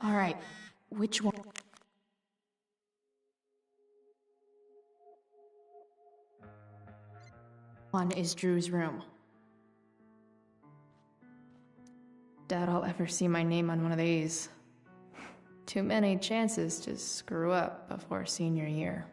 All right, which one is Drew's room? Doubt I'll ever see my name on one of these. Too many chances to screw up before senior year.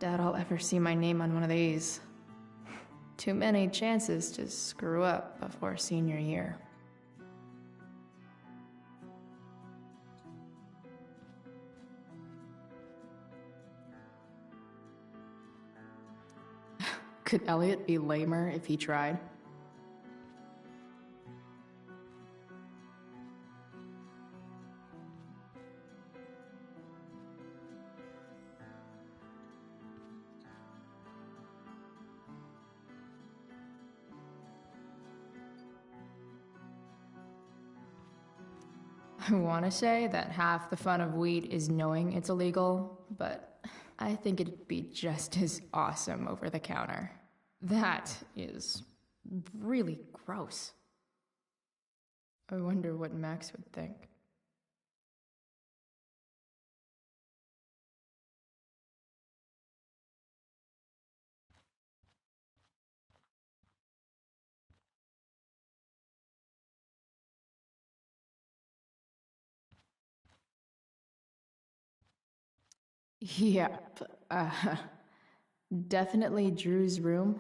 doubt I'll ever see my name on one of these. Too many chances to screw up before senior year. Could Elliot be lamer if he tried? I want to say that half the fun of weed is knowing it's illegal, but I think it'd be just as awesome over the counter. That is really gross. I wonder what Max would think. Yep. Definitely Drew's room.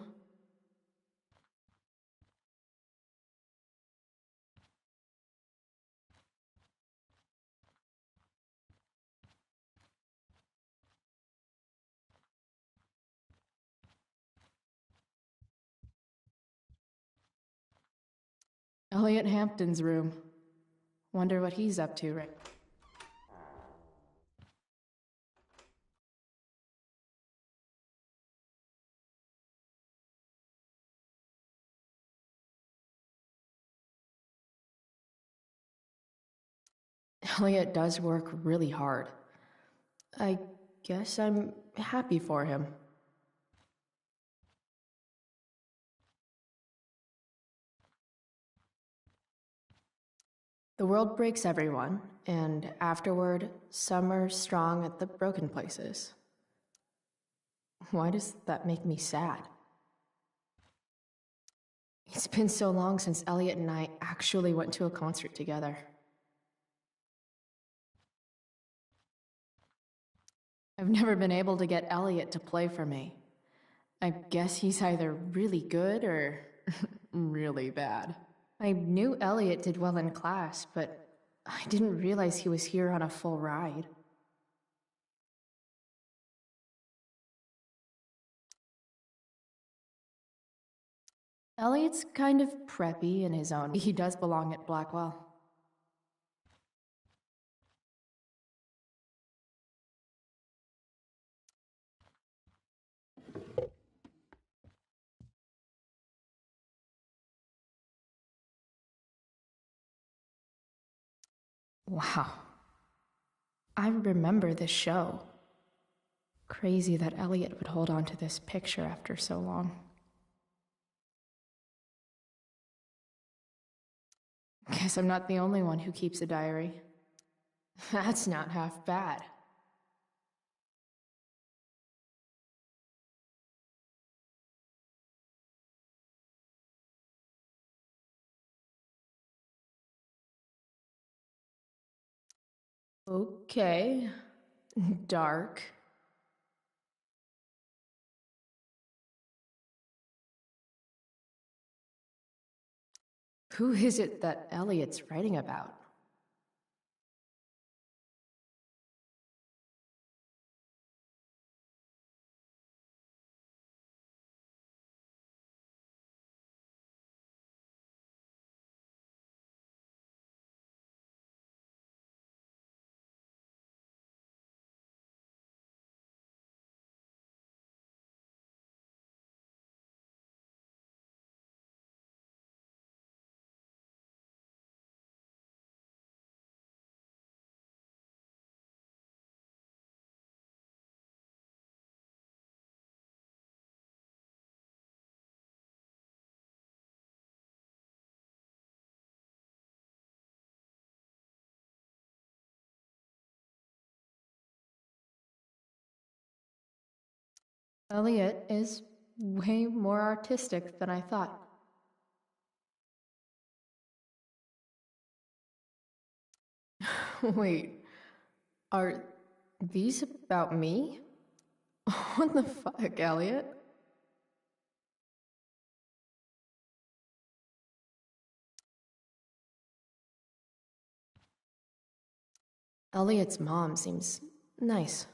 Elliot Hampton's room. Wonder what he's up to right. Elliot does work really hard. I guess I'm happy for him. The world breaks everyone, and afterward, some are strong at the broken places. Why does that make me sad? It's been so long since Elliot and I actually went to a concert together. I've never been able to get Elliot to play for me. I guess he's either really good or really bad. I knew Elliot did well in class, but I didn't realize he was here on a full ride. Elliot's kind of preppy in his own way. He does belong at Blackwell. Wow. I remember this show. Crazy that Elliot would hold on to this picture after so long. Guess I'm not the only one who keeps a diary. That's not half bad. Okay. Dark. Who is it that Elliot's writing about? Elliot is way more artistic than I thought. Wait, are these about me? What the fuck, Elliot? Elliot's mom seems nice.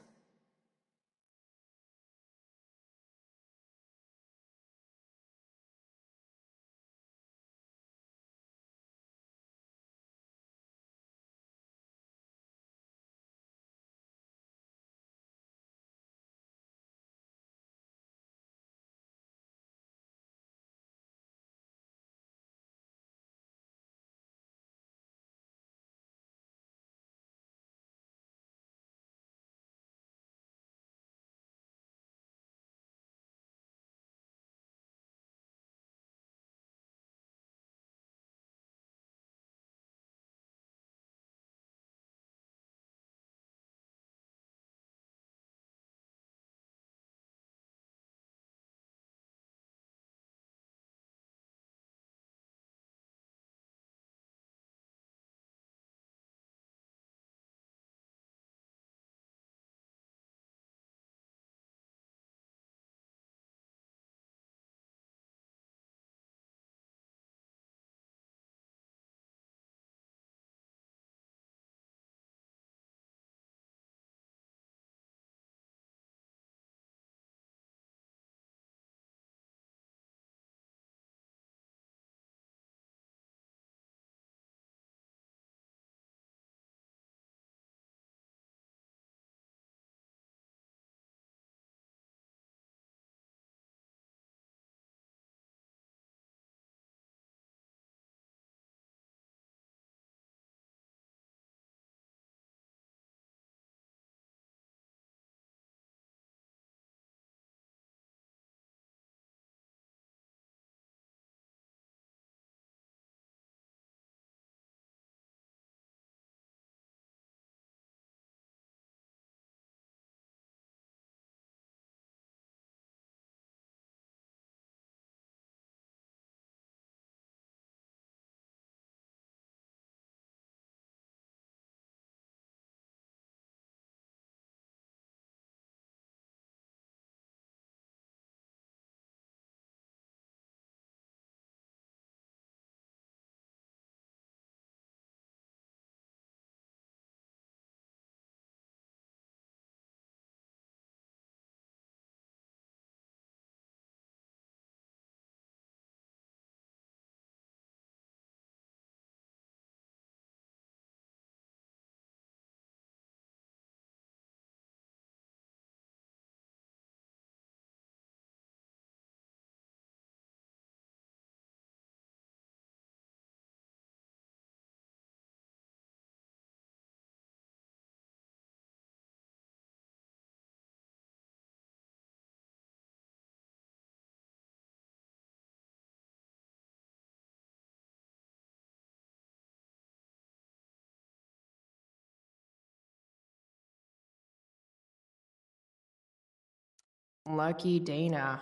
Lucky Dana.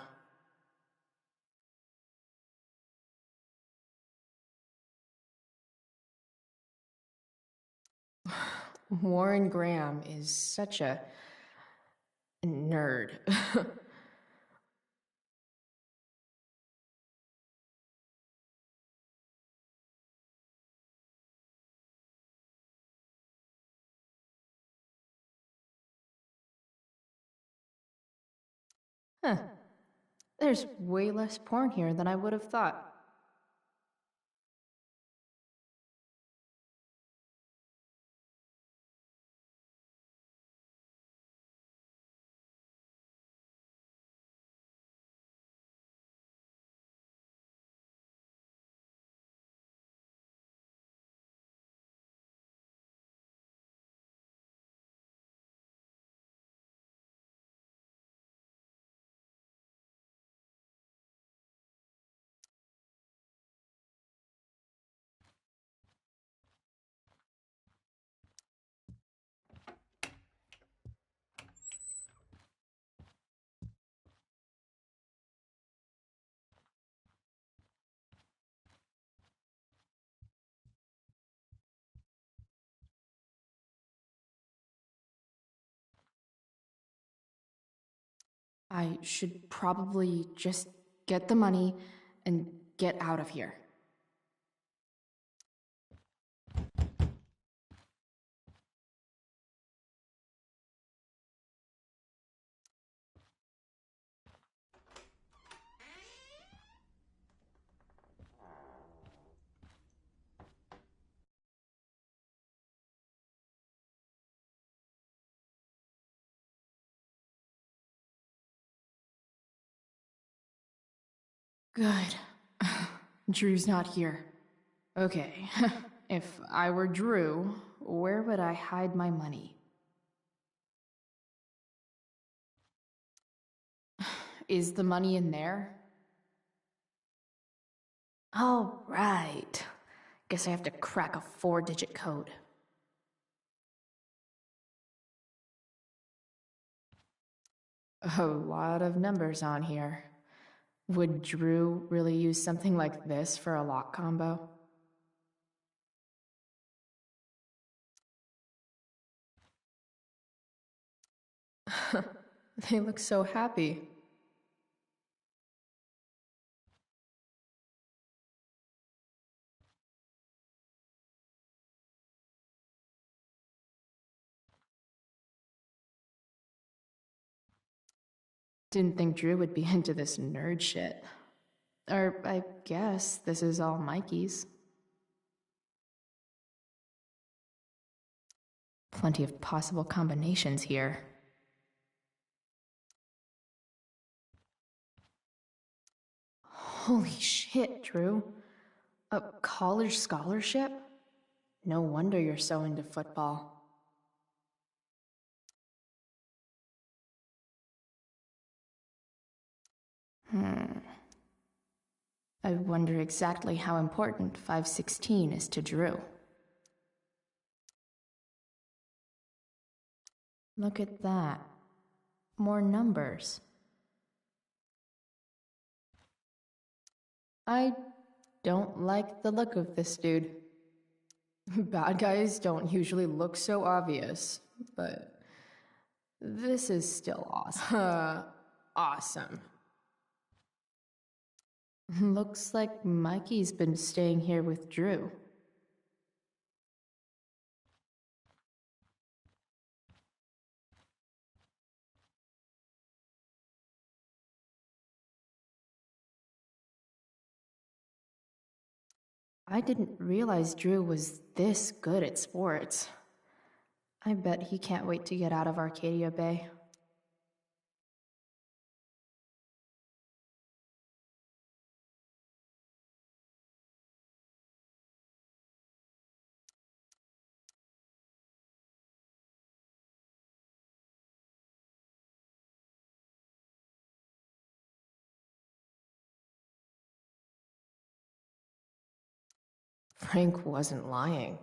Warren Graham is such a nerd. Huh. There's way less porn here than I would have thought. I should probably just get the money and get out of here. Good. Drew's not here. Okay, if I were Drew, where would I hide my money? Is the money in there? Oh, right. Guess I have to crack a 4-digit code. A lot of numbers on here. Would Drew really use something like this for a lock combo? They look so happy. Didn't think Drew would be into this nerd shit. Or I guess this is all Mikey's. Plenty of possible combinations here. Holy shit, Drew. A college scholarship? No wonder you're so into football. I wonder exactly how important 516 is to Drew. Look at that. More numbers. I don't like the look of this dude. Bad guys don't usually look so obvious, but this is still awesome. Awesome. Looks like Mikey's been staying here with Drew. I didn't realize Drew was this good at sports. I bet he can't wait to get out of Arcadia Bay. Frank wasn't lying.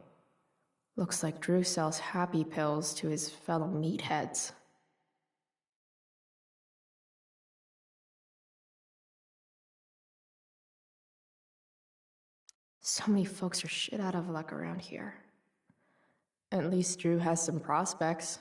Looks like Drew sells happy pills to his fellow meatheads. So many folks are shit out of luck around here. At least Drew has some prospects.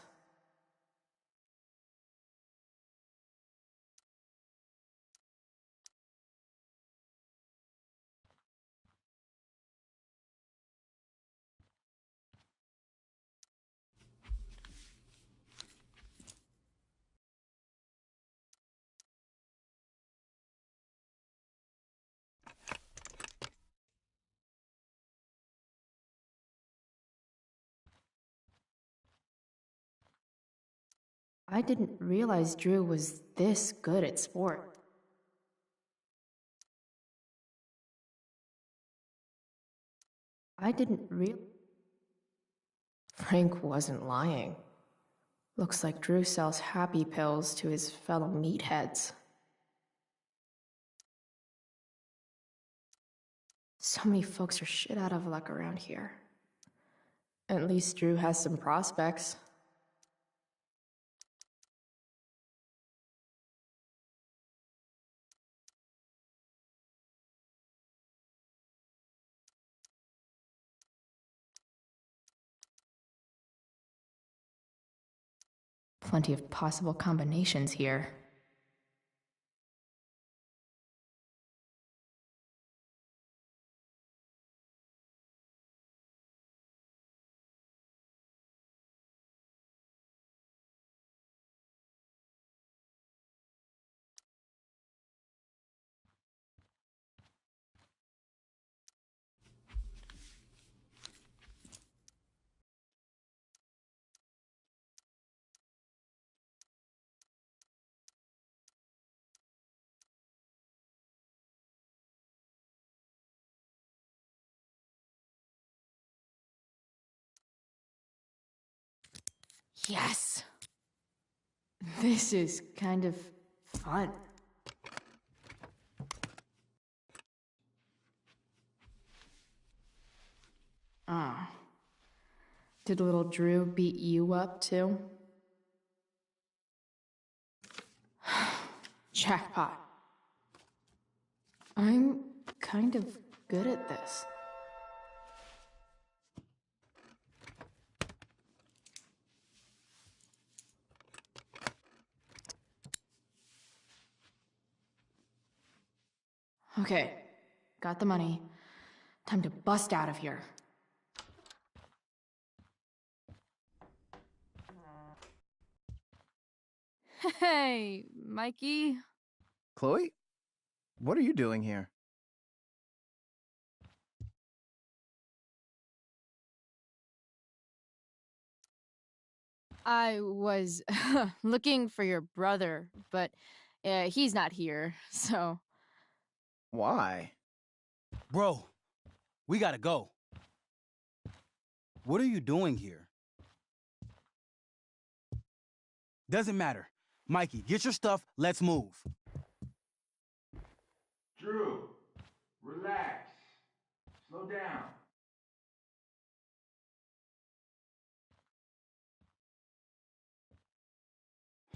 I didn't realize Drew was this good at sport. I didn't real. Frank wasn't lying. Looks like Drew sells happy pills to his fellow meatheads. So many folks are shit out of luck around here. At least Drew has some prospects. Plenty of possible combinations here. Yes. This is kind of fun. Ah. Did little Drew beat you up too? Jackpot. I'm kind of good at this. Okay, got the money. Time to bust out of here. Hey, Mikey. Chloe? What are you doing here? I was looking for your brother, but he's not here, so... Why? Bro, we gotta go. What are you doing here? Doesn't matter. Mikey, get your stuff, let's move. Drew, relax. Slow down.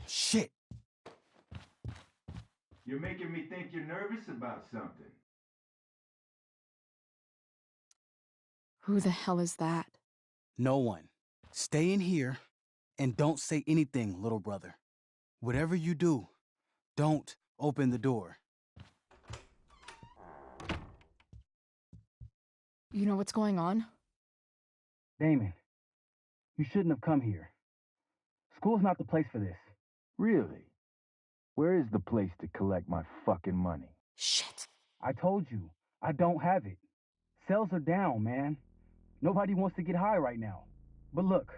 Shit. You're making me think you're nervous about something. Who the hell is that? No one. Stay in here and don't say anything, little brother. Whatever you do, don't open the door. You know what's going on? Damon, you shouldn't have come here. School's not the place for this. Really? Where is the place to collect my fucking money? Shit. I told you, I don't have it. Sales are down, man. Nobody wants to get high right now. But look,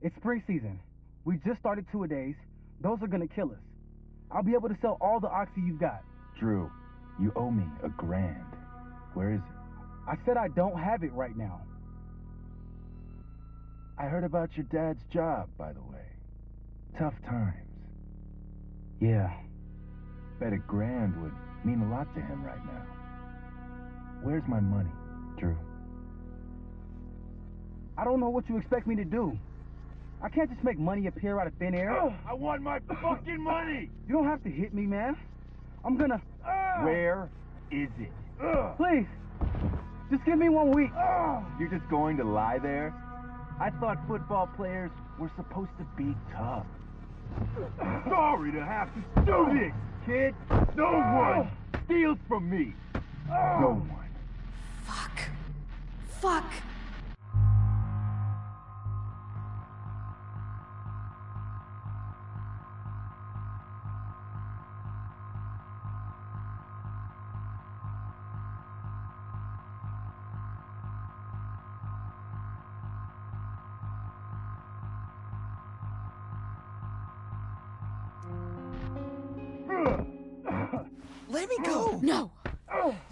it's spring season. We just started two-a-days. Those are gonna kill us. I'll be able to sell all the oxy you've got. Drew, you owe me $1,000. Where is it? I said I don't have it right now. I heard about your dad's job, by the way. Tough times. Yeah. Bet $1,000 would mean a lot to him right now. Where's my money, Drew? I don't know what you expect me to do. I can't just make money appear out of thin air. I want my fucking money! You don't have to hit me, man. I'm gonna... Where is it? Please, just give me 1 week. You're just going to lie there? I thought football players were supposed to be tough. Sorry to have to do this, kid. No one steals from me. No one. Fuck. Fuck. Let me go! No!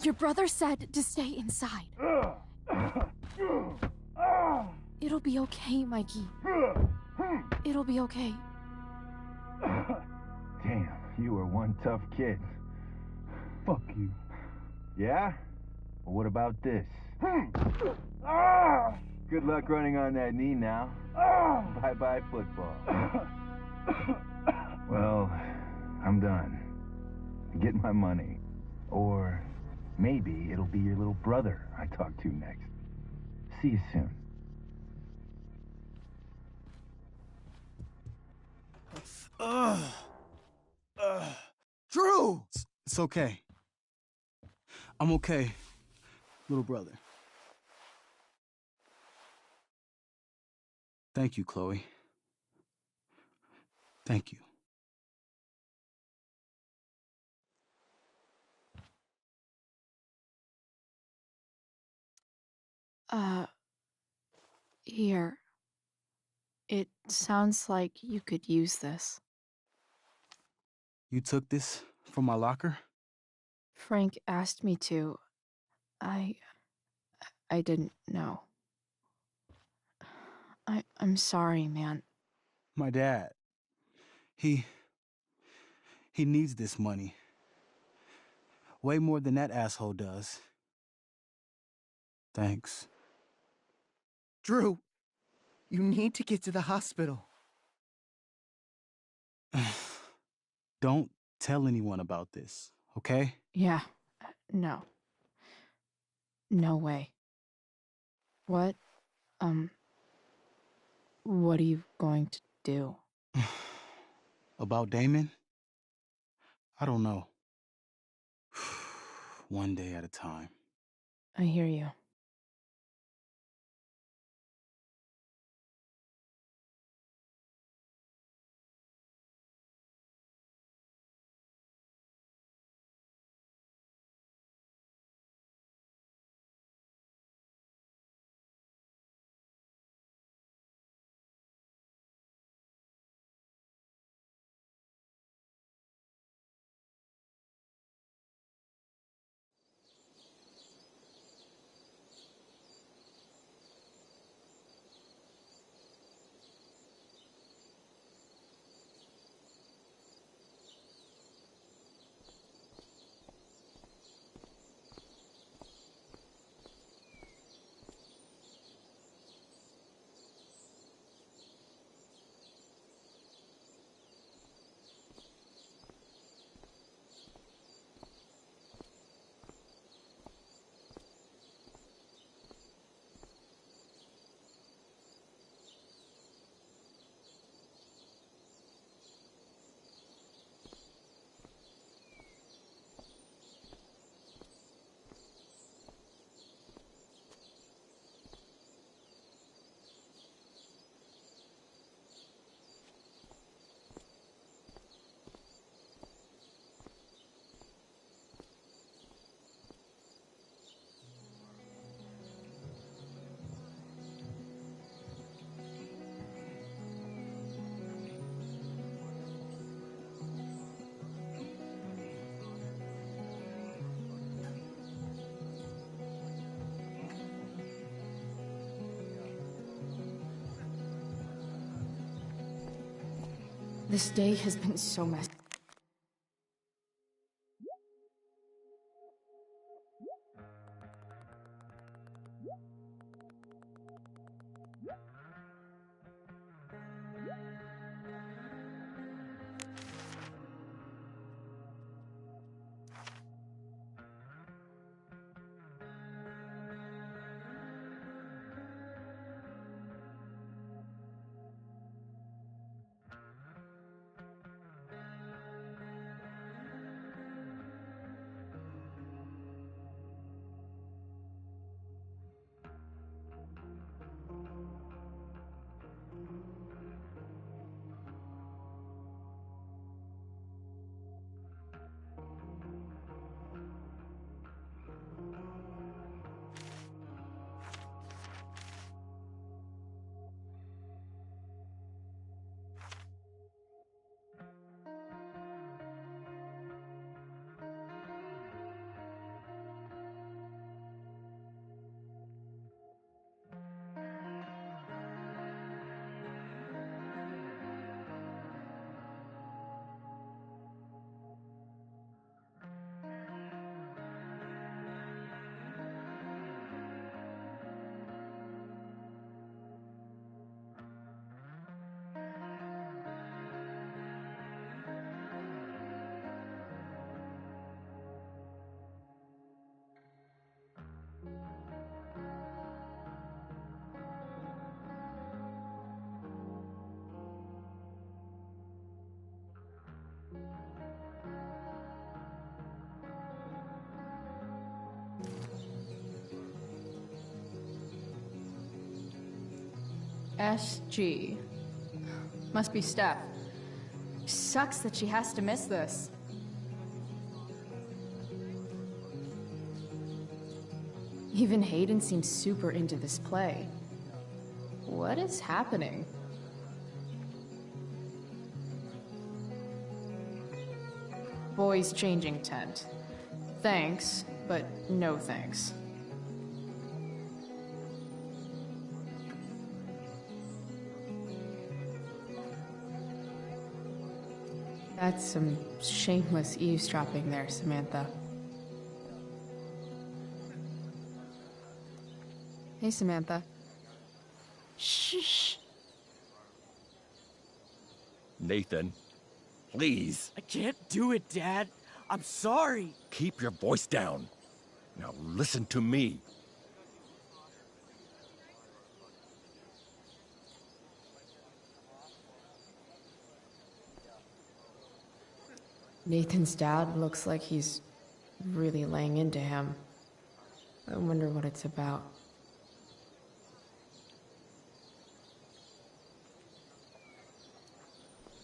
Your brother said to stay inside. It'll be okay, Mikey. It'll be okay. Damn, you were one tough kid. Fuck you. Yeah? Well, what about this? Good luck running on that knee now. Bye-bye football. Well, I'm done. Get my money. Or maybe it'll be your little brother I talk to next. See you soon. Drew! It's okay. I'm okay, little brother. Thank you, Chloe. Thank you. Here. It sounds like you could use this. You took this from my locker? Frank asked me to. I didn't know. I'm sorry, man. My dad. He needs this money. Way more than that asshole does. Thanks. Drew, you need to get to the hospital. Don't tell anyone about this, okay? Yeah. No. No way. What? What are you going to do? About Damon? I don't know. One day at a time. I hear you. This day has been so messy. SG. Must be Steph. Sucks that she has to miss this. Even Hayden seems super into this play. What is happening? Boys changing tent. Thanks, but no thanks. That's some shameless eavesdropping there, Samantha. Hey, Samantha. Shh. Nathan, please. I can't do it, Dad. I'm sorry. Keep your voice down. Now listen to me. Nathan's dad looks like he's really laying into him. I wonder what it's about.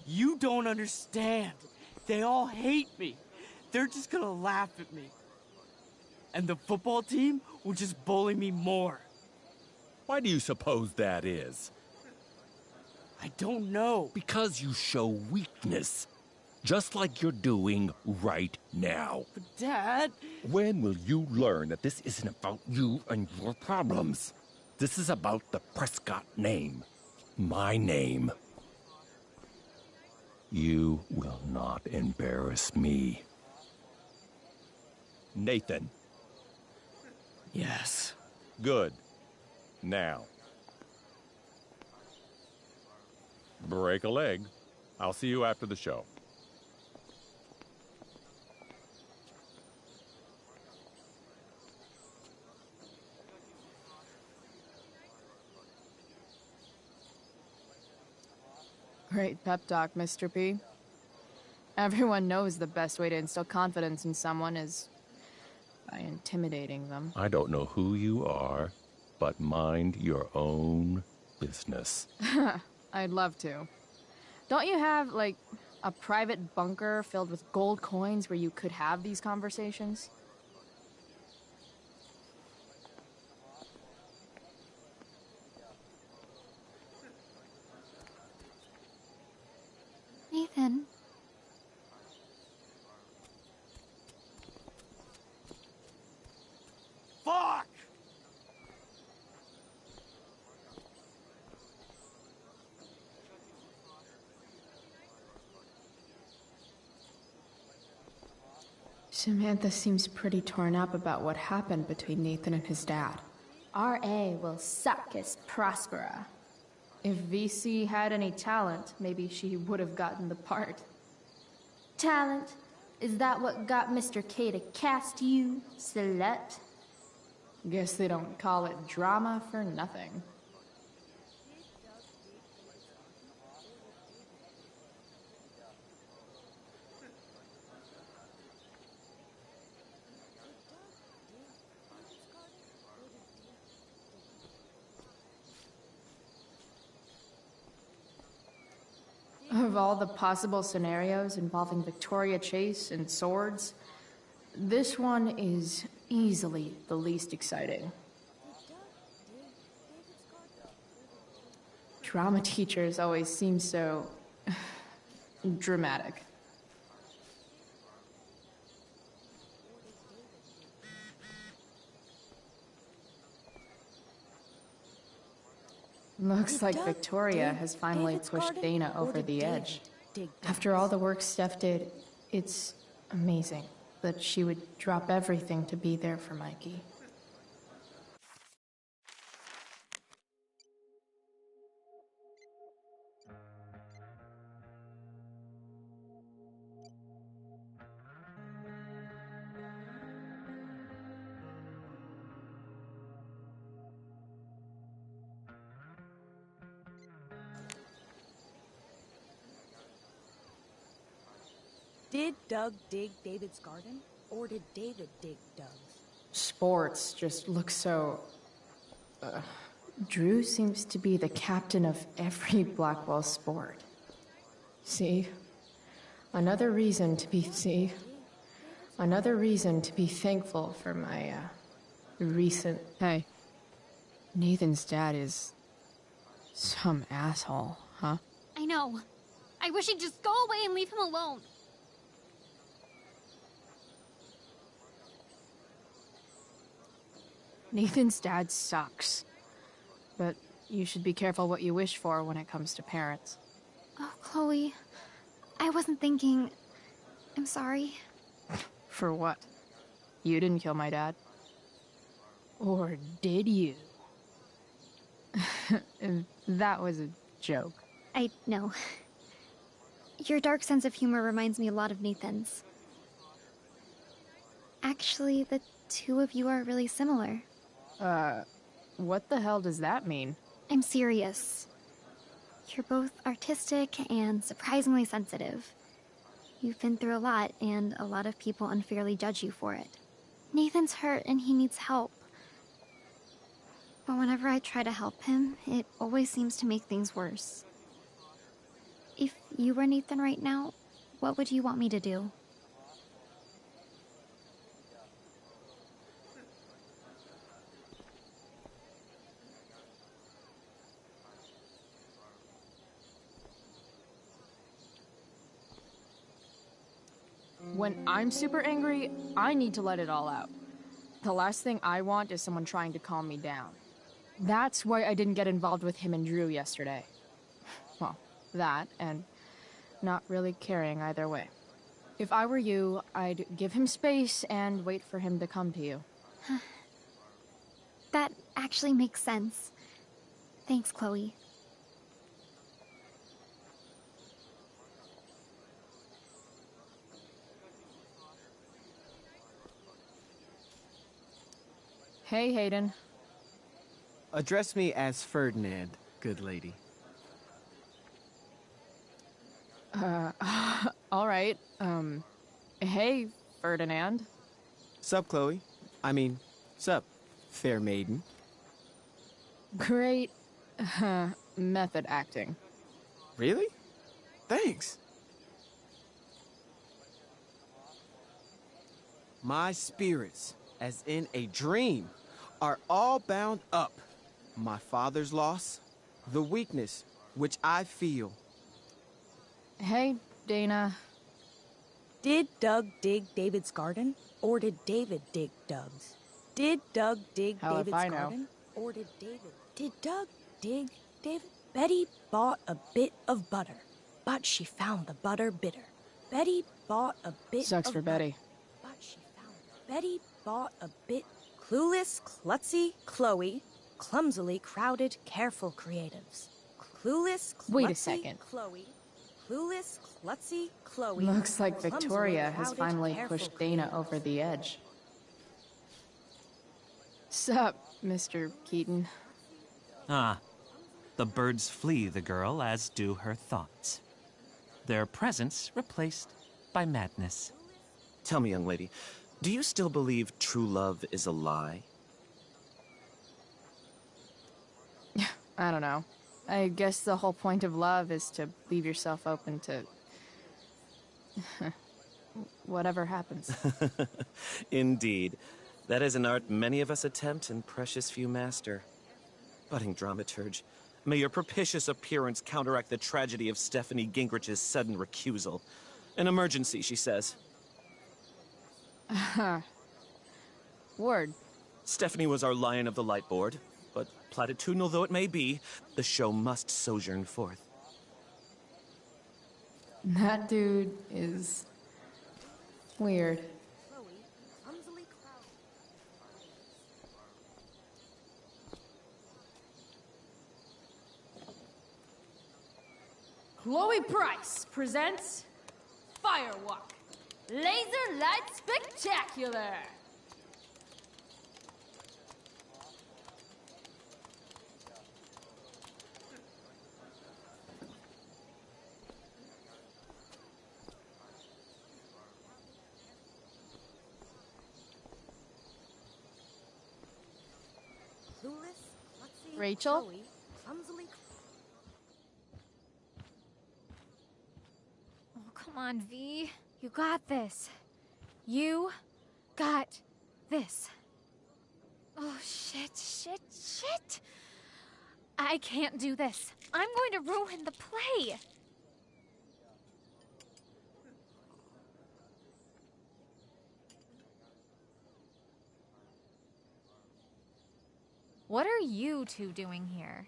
You don't understand. They all hate me. They're just gonna laugh at me. And the football team will just bully me more. Why do you suppose that is? I don't know. Because you show weakness. Just like you're doing right now. But Dad... When will you learn that this isn't about you and your problems? This is about the Prescott name. My name. You will not embarrass me. Nathan. Yes. Good. Now. Break a leg. I'll see you after the show. Great pep talk, Mr. P. Everyone knows the best way to instill confidence in someone is by intimidating them. I don't know who you are, but mind your own business. I'd love to. Don't you have, like, a private bunker filled with gold coins where you could have these conversations? Nathan. Fuck! Samantha seems pretty torn up about what happened between Nathan and his dad. R.A. will suck as Prospera. If VC had any talent, maybe she would have gotten the part. Talent? Is that what got Mr. K to cast you, slut? Guess they don't call it drama for nothing. Of all the possible scenarios involving Victoria Chase and swords, this one is easily the least exciting. Drama teachers always seem so dramatic. Looks like Victoria has finally pushed Dana over the edge. After all the work Steph did, it's amazing that she would drop everything to be there for Mikey. Did Doug dig David's garden? Or did David dig Doug's? Sports just look so... Drew seems to be the captain of every Blackwell sport. See? Another reason to be thankful for my, recent... Hey. Nathan's dad is... some asshole, huh? I know. I wish he'd just go away and leave him alone. Nathan's dad sucks. But you should be careful what you wish for when it comes to parents. Oh, Chloe. I wasn't thinking. I'm sorry. For what? You didn't kill my dad. Or did you? That was a joke. I know. Your dark sense of humor reminds me a lot of Nathan's. Actually, the two of you are really similar. What the hell does that mean? I'm serious. You're both artistic and surprisingly sensitive. You've been through a lot, and a lot of people unfairly judge you for it. Nathan's hurt and he needs help. But whenever I try to help him, it always seems to make things worse. If you were Nathan right now, what would you want me to do? When I'm super angry, I need to let it all out. The last thing I want is someone trying to calm me down. That's why I didn't get involved with him and Drew yesterday. Well, that, and not really caring either way. If I were you, I'd give him space and wait for him to come to you. That actually makes sense. Thanks, Chloe. Hey, Hayden. Address me as Ferdinand, good lady. All right. Hey, Ferdinand. Sup, Chloe? I mean, sup, fair maiden. Great method acting. Really? Thanks. My spirits, as in a dream, are all bound up. My father's loss, the weakness which I feel. Hey, Dana. Did Doug dig David's garden, or did David dig Doug's? Did Doug dig Hell if David's I know. garden, or did Doug dig David? Betty bought a bit of butter, but she found the butter bitter. Betty bought a bit Sucks of for butter, Betty. but she found Betty bought a bit. Clueless, klutzy, Chloe, clumsily crowded, careful creatives. Clueless, klutzy, Wait a second. Chloe, clueless, klutzy, Chloe. Looks like clumsily Victoria has crowded, finally careful pushed Dana creatives. over the edge. Sup, Mr. Keaton? Ah, the birds flee the girl, as do her thoughts. Their presence replaced by madness. Tell me, young lady, do you still believe true love is a lie? I don't know. I guess the whole point of love is to leave yourself open to whatever happens. Indeed. That is an art many of us attempt and precious few master. Budding dramaturge, may your propitious appearance counteract the tragedy of Stephanie Gingrich's sudden recusal. An emergency, she says. Word. Stephanie was our lion of the light board, but platitudinal though it may be, the show must sojourn forth. That dude is weird. Chloe Price presents Firewalk, Laser Light Spectacular. Rachel? Oh, come on, V. You got this. You got this. Oh, shit. I can't do this. I'm going to ruin the play. What are you two doing here?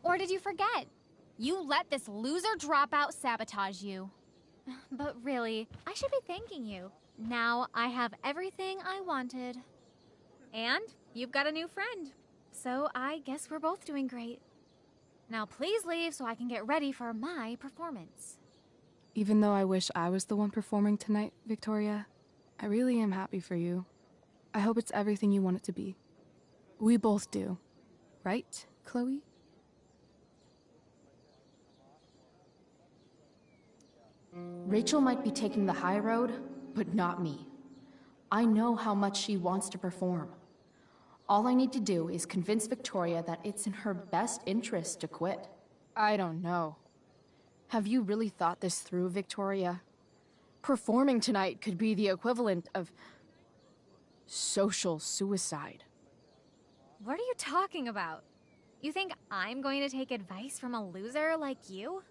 Or did you forget? You let this loser dropout sabotage you. But really, I should be thanking you. Now I have everything I wanted. And you've got a new friend. So I guess we're both doing great. Now please leave so I can get ready for my performance. Even though I wish I was the one performing tonight, Victoria, I really am happy for you. I hope it's everything you want it to be. We both do. Right, Chloe? Rachel might be taking the high road, but not me. I know how much she wants to perform. All I need to do is convince Victoria that it's in her best interest to quit. I don't know. Have you really thought this through, Victoria? Performing tonight could be the equivalent of social suicide. What are you talking about? You think I'm going to take advice from a loser like you?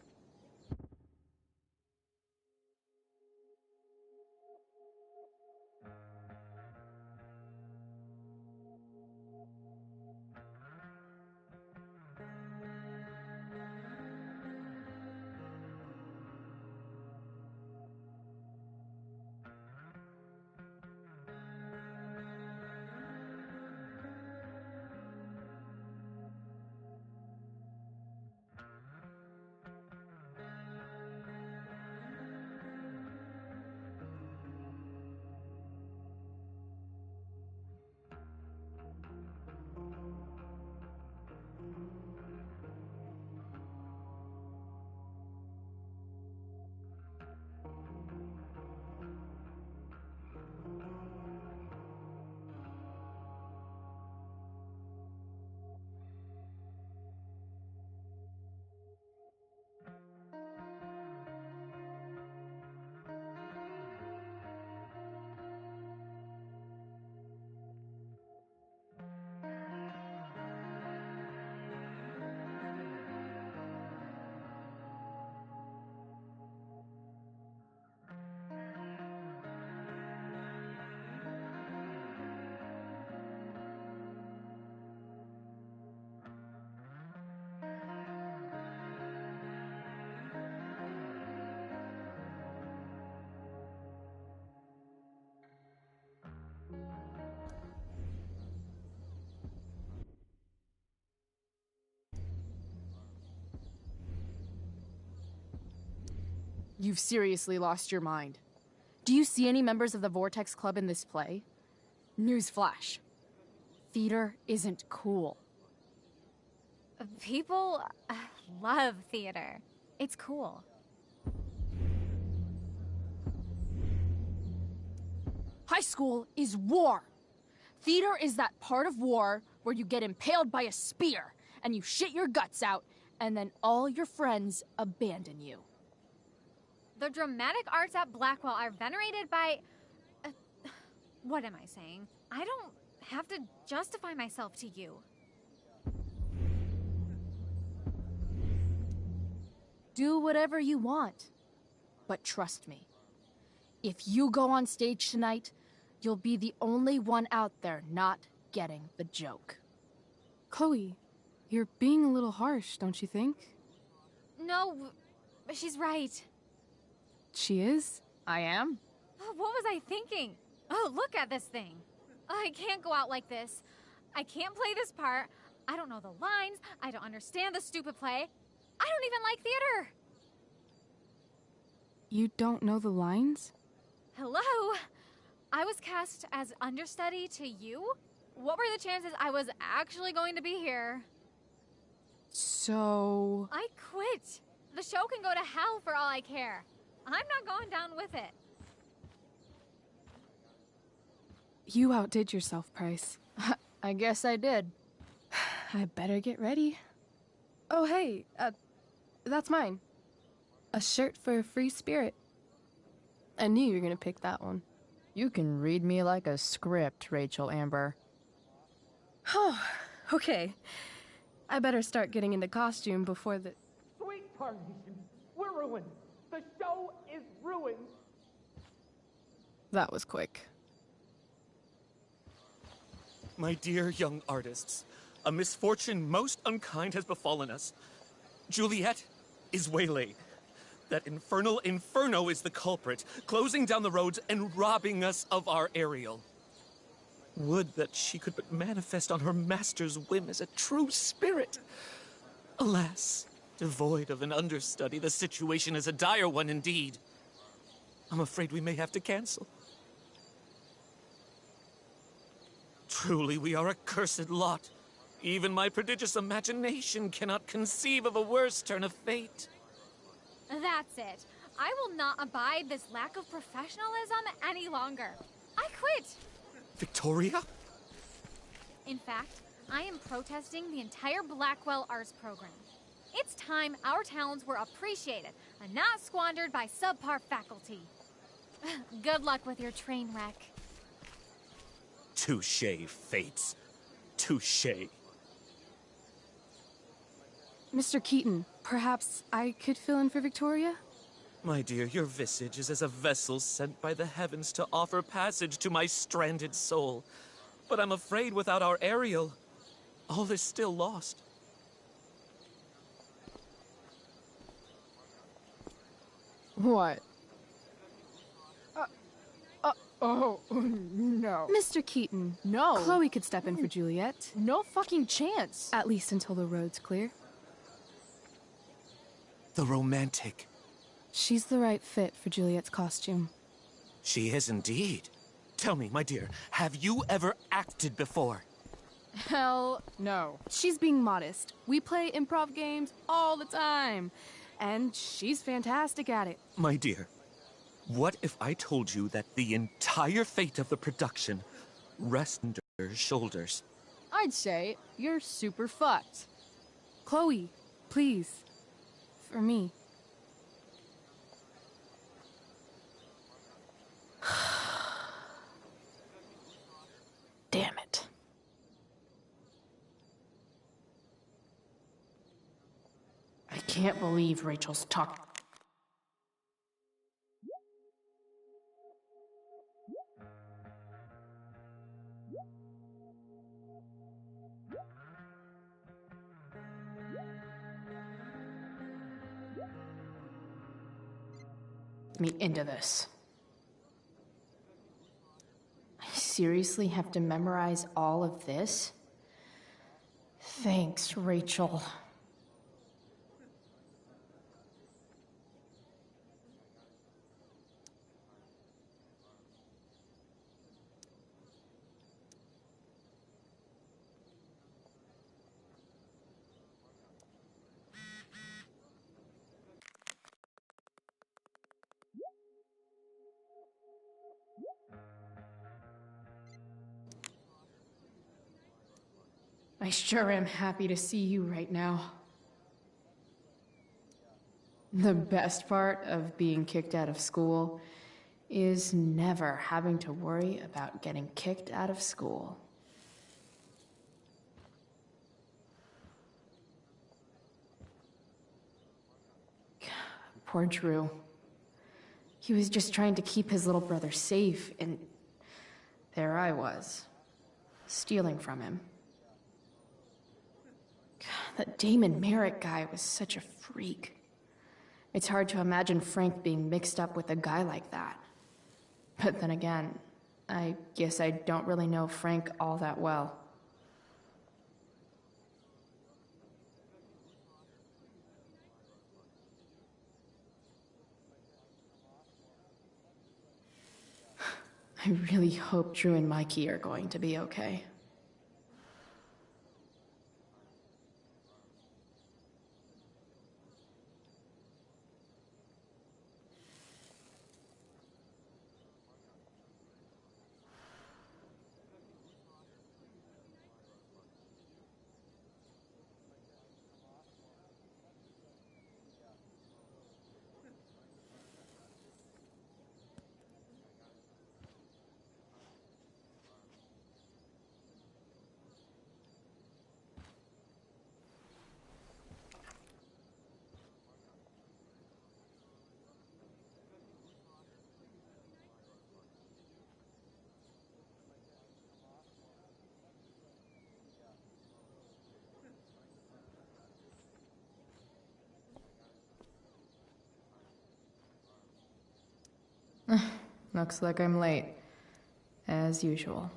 You've seriously lost your mind. Do you see any members of the Vortex Club in this play? Newsflash. Theater isn't cool. People love theater. It's cool. High school is war. Theater is that part of war where you get impaled by a spear and you shit your guts out and then all your friends abandon you. The dramatic arts at Blackwell are venerated by... what am I saying? I don't have to justify myself to you. Do whatever you want. But trust me, if you go on stage tonight, you'll be the only one out there not getting the joke. Chloe, you're being a little harsh, don't you think? No, she's right. She is? I am? What was I thinking? Oh, look at this thing. I can't go out like this. I can't play this part. I don't know the lines. I don't understand the stupid play. I don't even like theater. You don't know the lines? Hello? I was cast as understudy to you? What were the chances I was actually going to be here? So... I quit. The show can go to hell for all I care. I'm not going down with it. You outdid yourself, Price. I guess I did. I better get ready. Oh, hey, that's mine. A shirt for a free spirit. I knew you were gonna pick that one. You can read me like a script, Rachel Amber. Oh, okay. I better start getting into costume before the... Sweet Carnation, we're ruined. The show is ruined. That was quick. My dear young artists, A misfortune most unkind has befallen us. Juliet is waylaid. That infernal Inferno is the culprit, closing down the roads and robbing us of our Ariel. Would that she could but manifest on her master's whim as a true spirit. Alas, devoid of an understudy, the situation is a dire one indeed. I'm afraid we may have to cancel. Truly, we are a cursed lot. Even my prodigious imagination cannot conceive of a worse turn of fate. That's it. I will not abide this lack of professionalism any longer. I quit. Victoria? In fact, I am protesting the entire Blackwell Arts program. It's time our talents were appreciated and not squandered by subpar faculty. Good luck with your train wreck. Touché, Fates. Touché. Mr. Keaton, perhaps I could fill in for Victoria? My dear, your visage is as a vessel sent by the heavens to offer passage to my stranded soul. But I'm afraid without our Ariel, all is still lost. What? Oh, no. Mr. Keaton. No. Chloe could step in for Juliet. No fucking chance. At least until the road's clear. The romantic. She's the right fit for Juliet's costume. She is indeed. Tell me, my dear, have you ever acted before? Hell no. She's being modest. We play improv games all the time. And she's fantastic at it. My dear, what if I told you that the entire fate of the production rests on her shoulders? I'd say you're super fucked. Chloe, please. For me. Damn it. I can't believe Rachel's talking. Me into this. I seriously have to memorize all of this? Thanks, Rachel. I sure am happy to see you right now. The best part of being kicked out of school is never having to worry about getting kicked out of school. Poor Drew. He was just trying to keep his little brother safe, and there I was, stealing from him. That Damon Merrick guy was such a freak. It's hard to imagine Frank being mixed up with a guy like that. But then again, I guess I don't really know Frank all that well. I really hope Drew and Mikey are going to be okay. Looks like I'm late. As usual.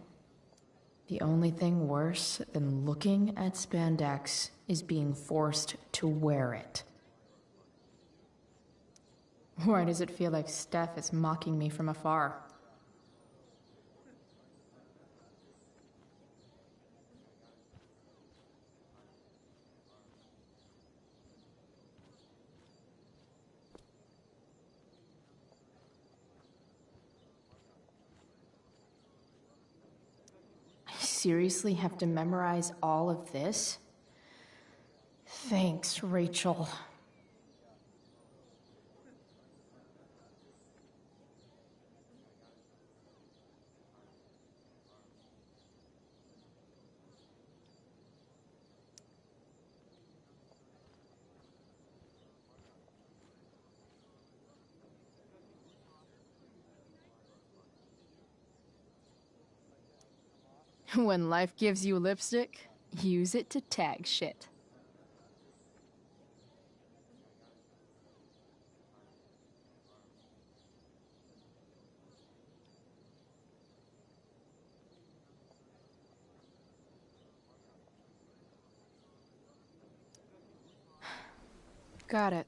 The only thing worse than looking at spandex is being forced to wear it. Why does it feel like Steph is mocking me from afar? I seriously have to memorize all of this? Thanks, Rachel. When life gives you lipstick, use it to tag shit. Got it.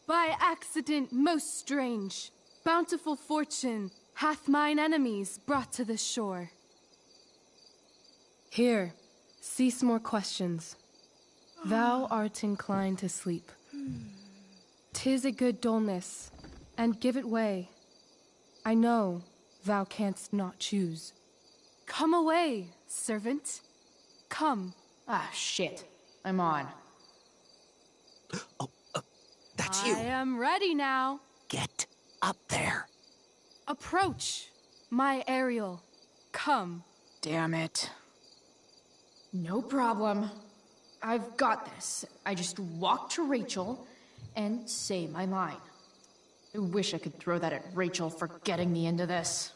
By accident most strange, bountiful fortune hath mine enemies brought to this shore. Here, cease more questions. Thou art inclined to sleep. 'Tis a good dullness, and give it way. I know thou canst not choose. Come away, servant. Come. Ah, shit. I'm on. That's you. I am ready now. Get up there. Approach, my Ariel. Come. Damn it. No problem. I've got this. I just walk to Rachel and say my line. I wish I could throw that at Rachel for getting me into this.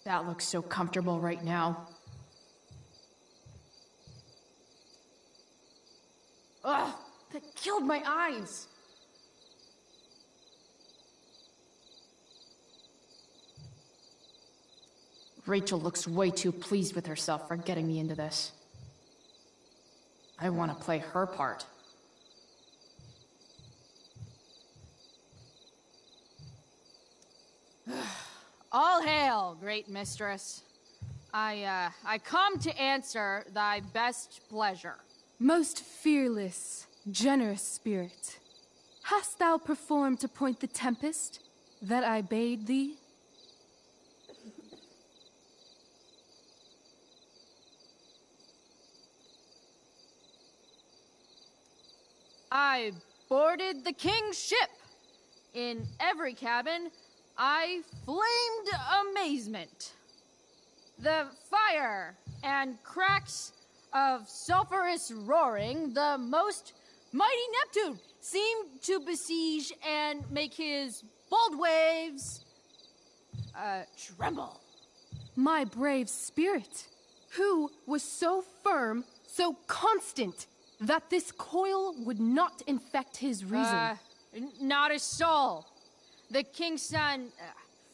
That looks so comfortable right now. Ugh, that killed my eyes. Rachel looks way too pleased with herself for getting me into this. I want to play her part. All hail, great mistress. I come to answer thy best pleasure. Most fearless, generous spirit, hast thou performed to point the tempest that I bade thee? I boarded the king's ship. In every cabin, I flamed amazement. The fire and cracks of sulphurous roaring, the most mighty Neptune seemed to besiege and make his bold waves tremble. My brave spirit, who was so firm, so constant, that this coil would not infect his reason. Not a soul. The king's son,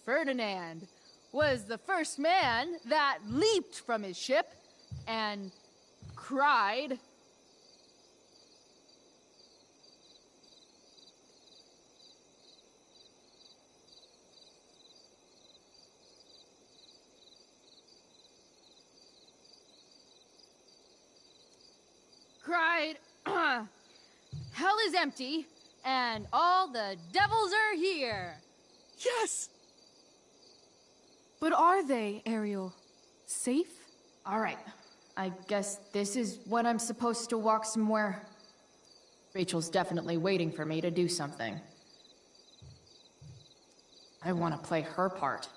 Ferdinand, was the first man that leaped from his ship and cried. Hell is empty, and all the devils are here. Yes! But are they, Ariel? Safe? All right. I guess this is when I'm supposed to walk somewhere. Rachel's definitely waiting for me to do something. I want to play her part.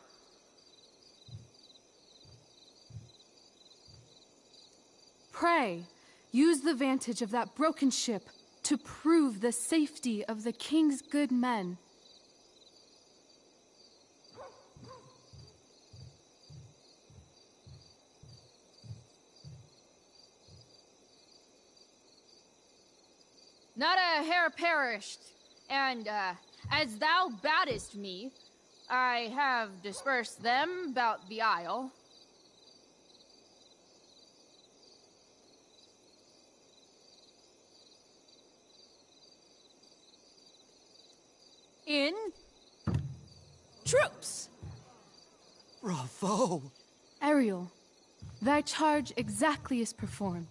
Pray, use the vantage of that broken ship to prove the safety of the king's good men. Not a hair perished, and, as thou badest me, I have dispersed them about the isle. In troops. Bravo! Ariel, thy charge exactly is performed.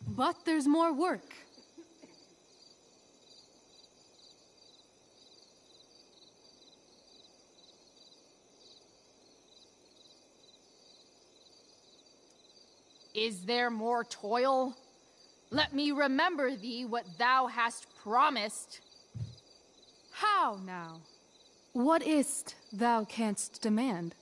But there's more work. Is there more toil? Let me remember thee what thou hast promised. How now? What is't thou canst demand?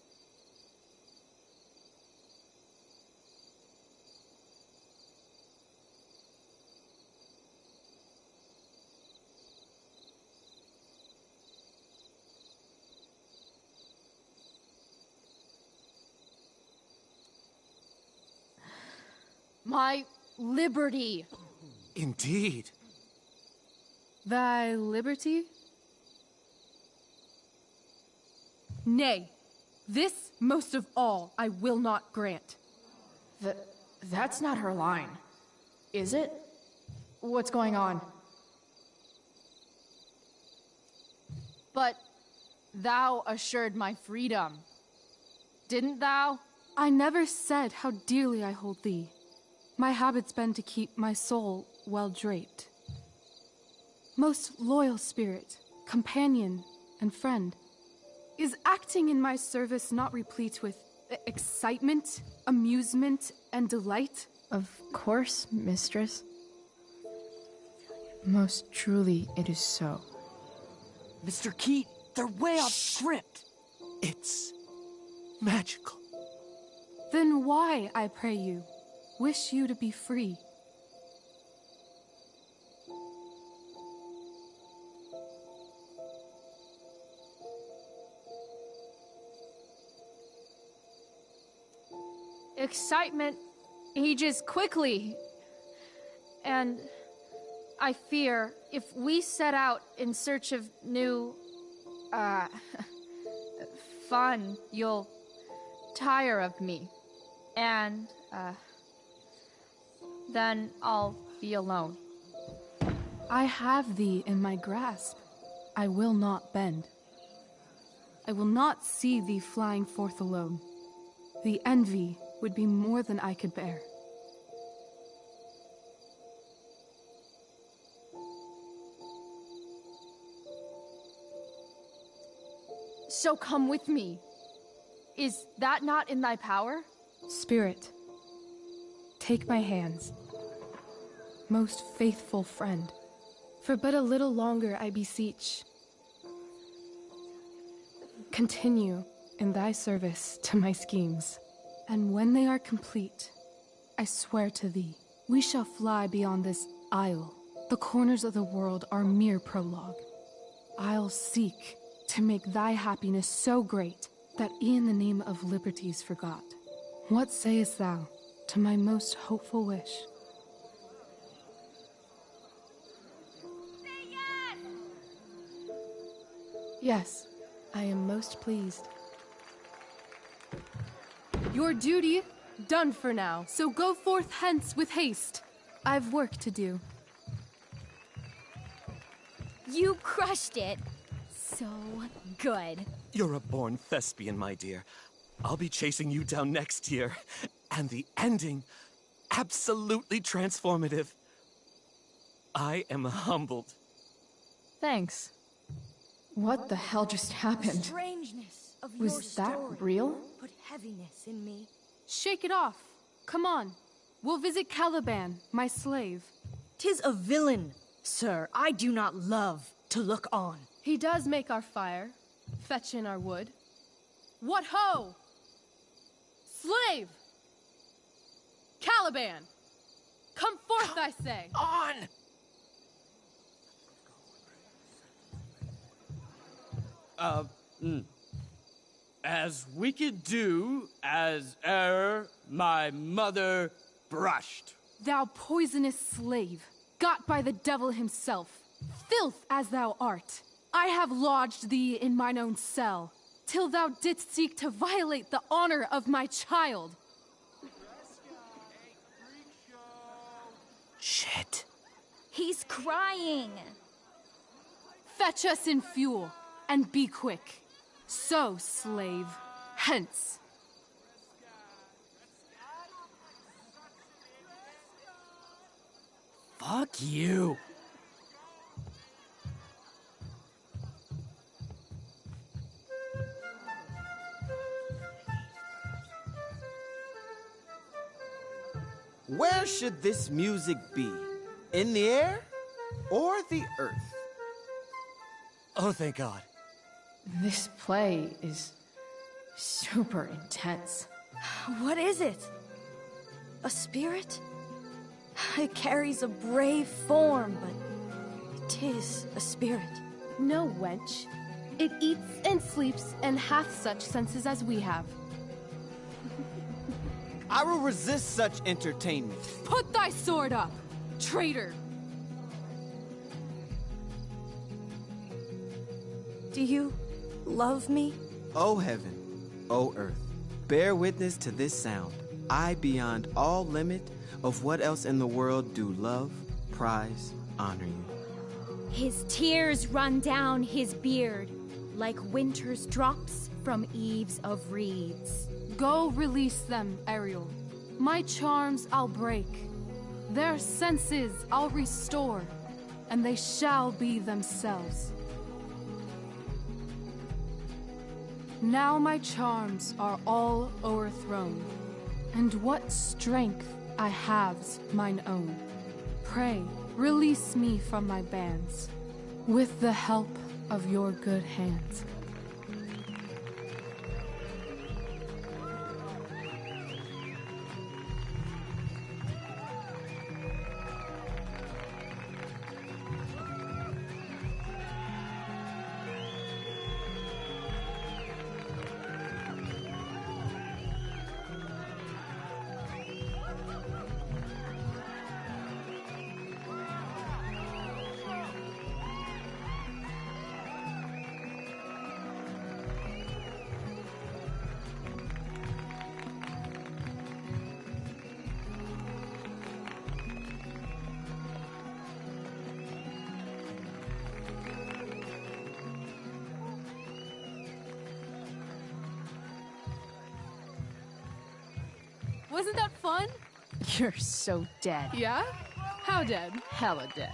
My liberty. Indeed. Thy liberty? Nay, this most of all I will not grant. That's not her line, is it? What's going on? But thou assured my freedom, didn't thou? I never said how dearly I hold thee. My habit's been to keep my soul well draped. Most loyal spirit, companion, and friend, is acting in my service not replete with excitement, amusement, and delight? Of course, mistress. Most truly it is so. Mr. Keat, they're way off script. It's magical. Then why, I pray you, wish you to be free? Excitement ages quickly. And I fear if we set out in search of new, fun, you'll tire of me. And, then I'll be alone. I have thee in my grasp. I will not bend. I will not see thee flying forth alone. The envy would be more than I could bear. So come with me. Is that not in thy power? Spirit, take my hands. Most faithful friend, for but a little longer I beseech. Continue in thy service to my schemes, and when they are complete, I swear to thee, we shall fly beyond this isle. The corners of the world are mere prologue. I'll seek to make thy happiness so great that e'en the name of liberty's forgot. What sayest thou to my most hopeful wish? Say yes! Yes, I am most pleased. Your duty done for now, so go forth hence with haste. I've work to do. You crushed it. So good. You're a born thespian, my dear. I'll be chasing you down next year. And the ending, absolutely transformative. I am humbled. Thanks. What the hell just happened? Strangeness of your Was that story real? Put heaviness in me. Shake it off. Come on. We'll visit Caliban, my slave. 'Tis a villain, Sir, I do not love to look on. He does make our fire, fetch in our wood. What ho! Slave! Caliban! Come forth, I say! On! As we could do as e'er my mother brushed. Thou poisonous slave, got by the devil himself, filth as thou art, I have lodged thee in mine own cell, till thou didst seek to violate the honor of my child. Shit. He's crying. Fetch us in fuel, and be quick. So, slave, hence. Fuck you. Where should this music be? In the air or the earth? Oh, thank God. This play is super intense. What is it? A spirit? It carries a brave form, but it is a spirit. No, wench. It eats and sleeps and hath such senses as we have. I will resist such entertainment. Put thy sword up, traitor! Do you love me? O heaven, O earth, bear witness to this sound. I, beyond all limit of what else in the world, do love, prize, honor you. His tears run down his beard like winter's drops from eaves of reeds. Go release them, Ariel. My charms I'll break. Their senses I'll restore, and they shall be themselves. Now my charms are all o'erthrown, and what strength I have's mine own. Pray, release me from my bands, with the help of your good hands. Wasn't that fun? You're so dead. Yeah? How dead? Hella dead.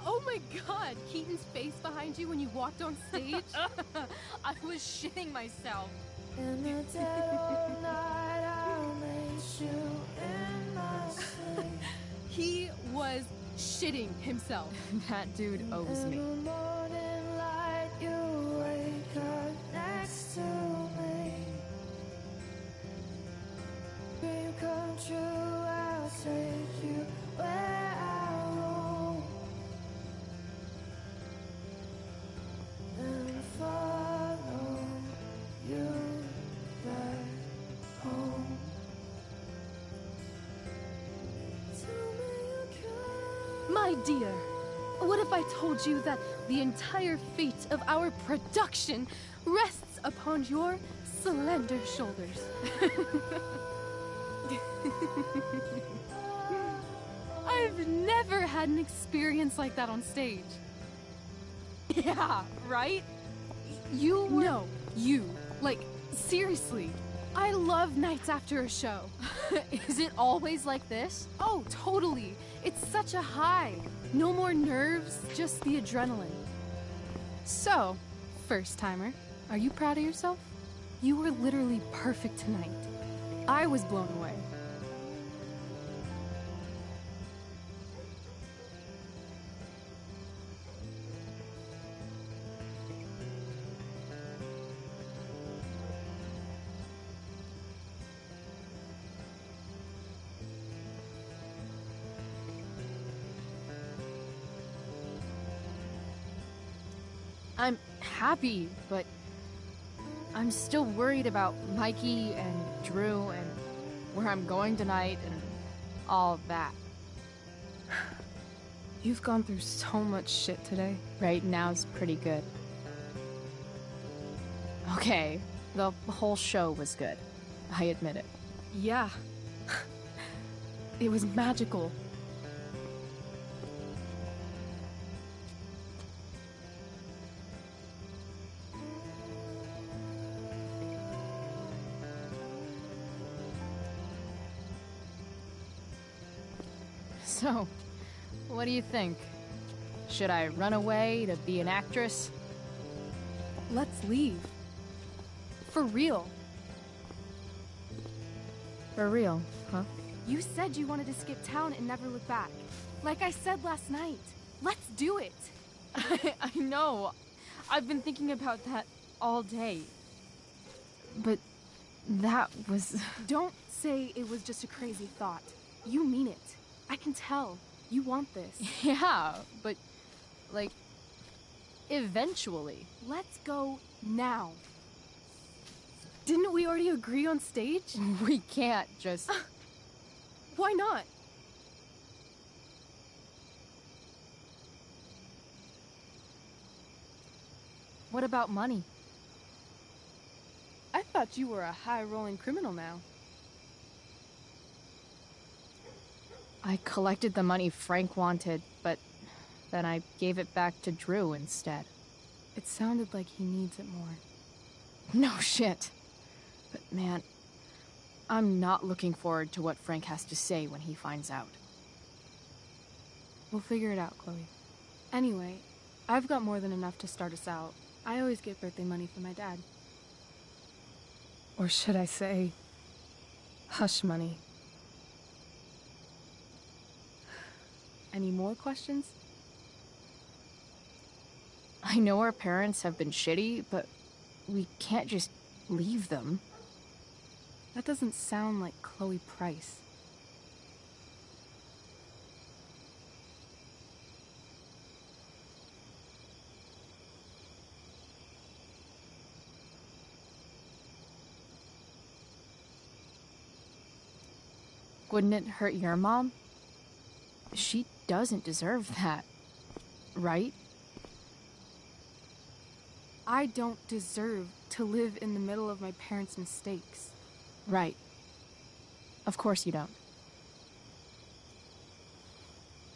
Oh my god, Keaton's face behind you when you walked on stage? I was shitting myself. In the dead of night, I'll lace you in my sleep. He was shitting himself. That dude owes me. In the morning light, you wake up next to me. Dream come true, I'll take you where I roam. And follow you back home. idea. What if I told you that the entire fate of our production rests upon your slender shoulders? I've never had an experience like that on stage. Yeah, right? You were... No, you. Like, seriously. I love nights after a show. Is it always like this? Oh, totally. It's such a high. No more nerves, just the adrenaline. So, first timer, are you proud of yourself? You were literally perfect tonight. I was blown away. I'm happy, but I'm still worried about Mikey and Drew and where I'm going tonight and all that. You've gone through so much shit today. Right now's pretty good. Okay, the whole show was good. I admit it. Yeah. It was magical. So, what do you think? Should I run away to be an actress? Let's leave. For real. For real, huh? You said you wanted to skip town and never look back. Like I said last night. Let's do it. I know. I've been thinking about that all day. But that was... Don't say it was just a crazy thought. You mean it. I can tell. You want this. Yeah, but, like, eventually. Let's go now. Didn't we already agree on stage? We can't just... Why not? What about money? I thought you were a high-rolling criminal now. I collected the money Frank wanted, but then I gave it back to Drew instead. It sounded like he needs it more. No shit. But man, I'm not looking forward to what Frank has to say when he finds out. We'll figure it out, Chloe. Anyway, I've got more than enough to start us out. I always get birthday money from my dad. Or should I say, hush money. Any more questions? I know our parents have been shitty, but we can't just leave them. That doesn't sound like Chloe Price. Wouldn't it hurt your mom? She doesn't deserve that, right? I don't deserve to live in the middle of my parents' mistakes. Right. Of course you don't.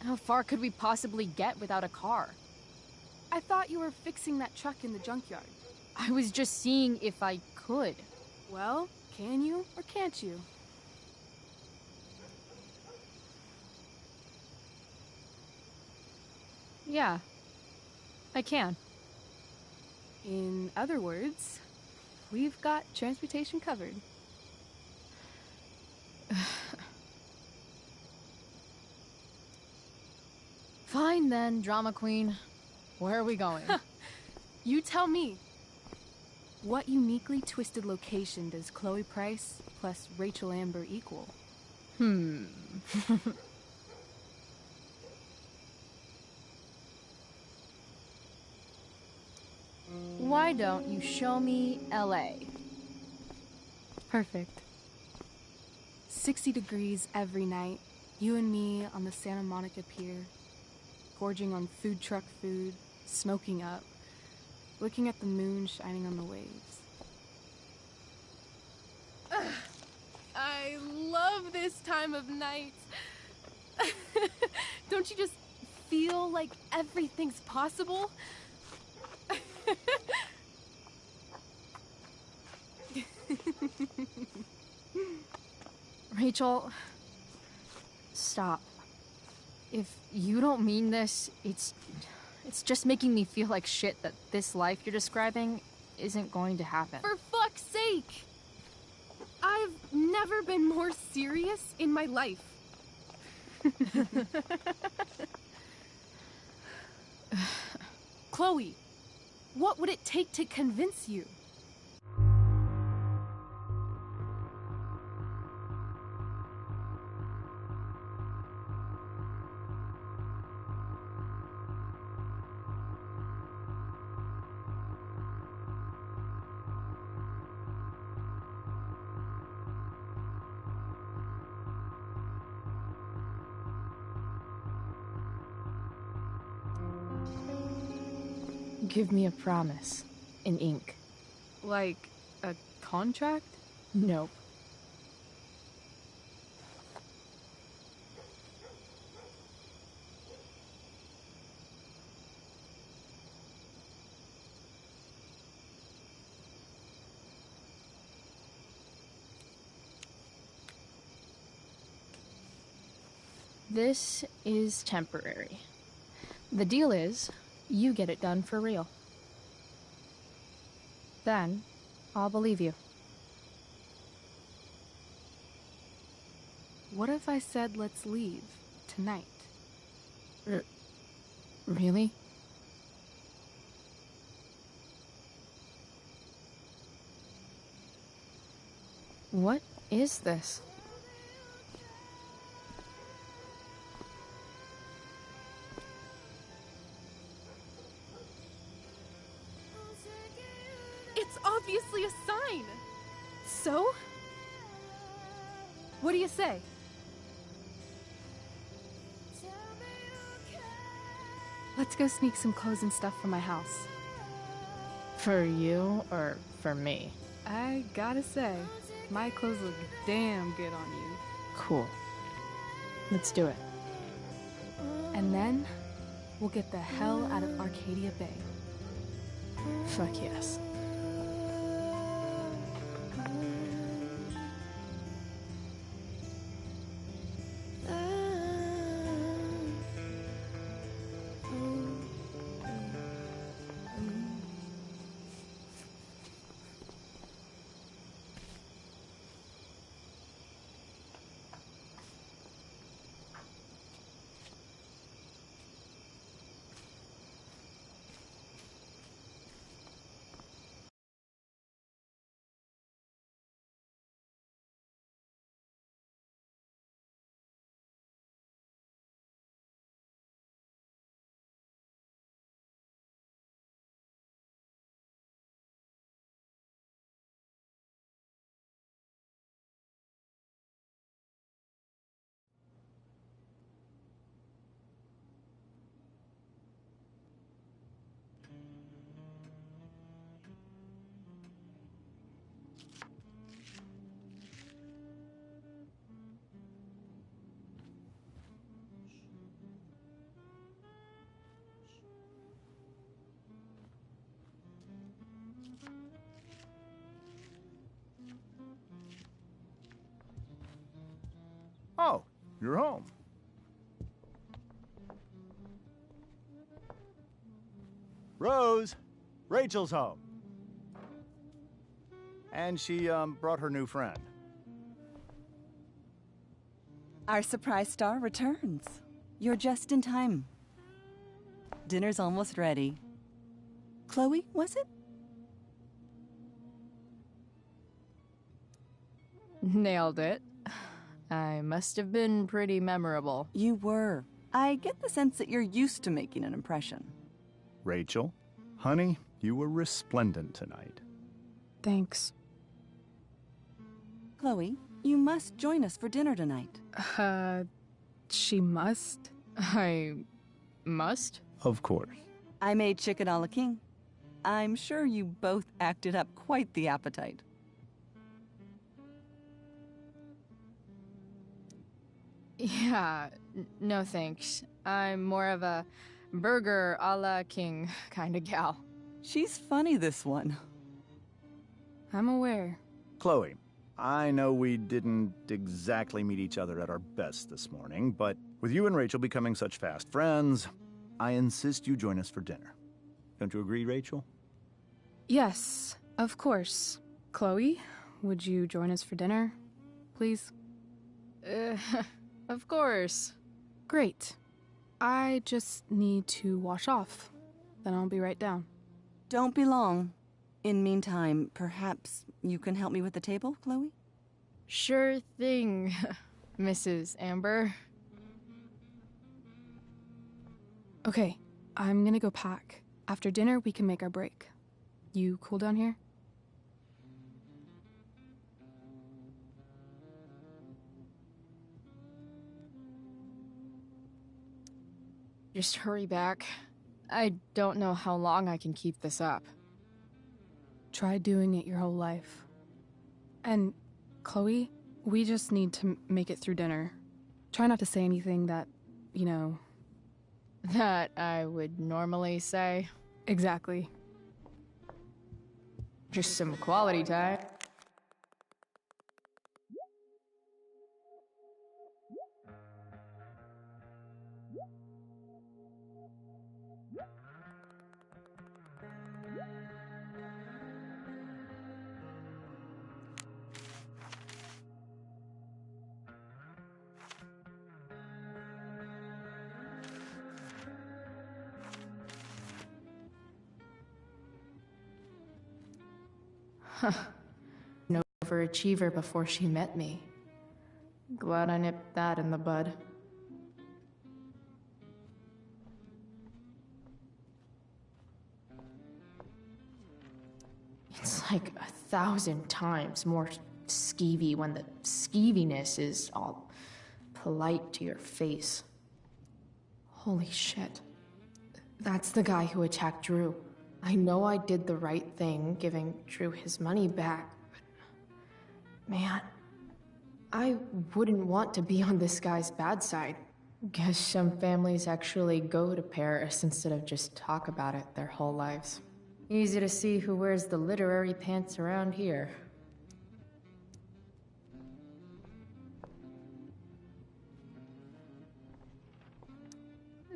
How far could we possibly get without a car? I thought you were fixing that truck in the junkyard. I was just seeing if I could. Well, can you or can't you? Yeah, I can. In other words, we've got transportation covered. Fine then, drama queen. Where are we going? You tell me. What uniquely twisted location does Chloe Price plus Rachel Amber equal? Why don't you show me LA? Perfect. 60 degrees every night. You and me on the Santa Monica Pier. gorging on food truck food, smoking up, looking at the moon shining on the waves. Ugh, I love this time of night. Don't you just feel like everything's possible? Rachel, stop. If you don't mean this, it's just making me feel like shit that this life you're describing isn't going to happen. For fuck's sake! I've never been more serious in my life. Chloe, what would it take to convince you? Give me a promise. In ink. Like a contract? Nope. This is temporary. The deal is, you get it done for real. Then, I'll believe you. What if I said let's leave tonight? Really? What is this? It's obviously a sign. So? What do you say? Let's go sneak some clothes and stuff from my house. For you or for me? I gotta say, my clothes look damn good on you. Cool. Let's do it. And then, we'll get the hell out of Arcadia Bay. Fuck yes. Oh, you're home. Rose, Rachel's home. And she, brought her new friend. Our surprise star returns. You're just in time. Dinner's almost ready. Chloe, was it? Nailed it. I must have been pretty memorable. You were. I get the sense that you're used to making an impression. Rachel, honey, you were resplendent tonight. Thanks. Chloe, you must join us for dinner tonight. She must? I Must? Of course. I made chicken a la king. I'm sure you both acted up quite the appetite. Yeah, no thanks. I'm more of a burger a la king kind of gal. She's funny, this one. I'm aware. Chloe, I know we didn't exactly meet each other at our best this morning, but with you and Rachel becoming such fast friends, I insist you join us for dinner. Don't you agree, Rachel? Yes, of course. Chloe, would you join us for dinner, please? Of course. Great. I just need to wash off. Then I'll be right down. Don't be long. In meantime, perhaps you can help me with the table, Chloe? Sure thing, Mrs. Amber. Okay, I'm gonna go pack. After dinner, we can make our break. You cool down here? Just hurry back. I don't know how long I can keep this up. Try doing it your whole life. And, Chloe, we just need to make it through dinner. Try not to say anything that, you know... That I would normally say. Exactly. Just some quality time. Huh. An overachiever before she met me. Glad I nipped that in the bud. It's like 1,000 times more skeevy when the skeeviness is all polite to your face. Holy shit. That's the guy who attacked Drew. I know I did the right thing, giving Drew his money back, but... Man, I wouldn't want to be on this guy's bad side. Guess some families actually go to Paris instead of just talk about it their whole lives. Easy to see who wears the literary pants around here.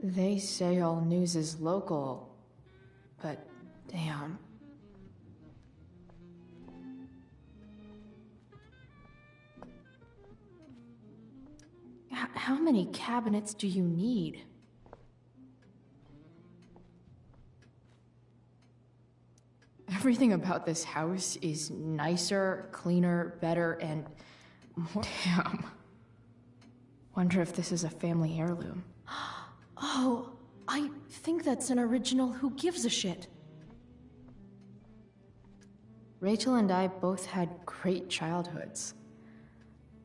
They say all news is local, but damn. How many cabinets do you need? Everything about this house is nicer, cleaner, better, and more... Damn. Wonder if this is a family heirloom. Oh, I think that's an original Who Gives a Shit. Rachel and I both had great childhoods.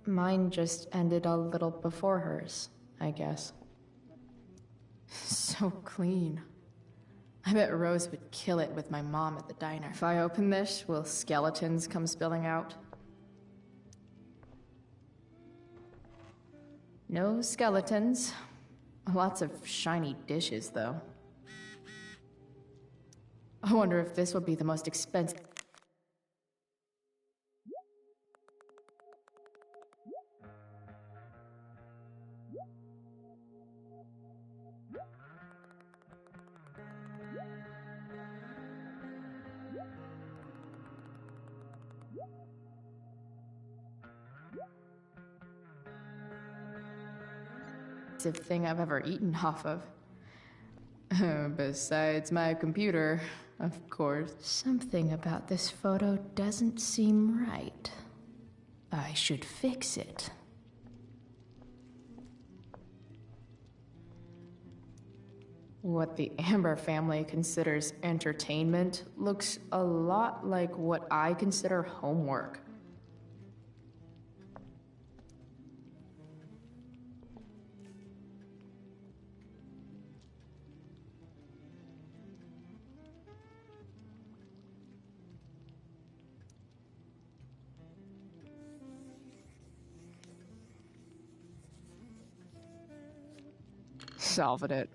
Mine just ended a little before hers, I guess. So clean. I bet Rose would kill it with my mom at the diner. If I open this, will skeletons come spilling out? No skeletons. Lots of shiny dishes, though. I wonder if this will be the most expensive... thing I've ever eaten off of. Besides my computer, of course. Something about this photo doesn't seem right. I should fix it. What the Amber family considers entertainment looks a lot like what I consider homework. Salvin it.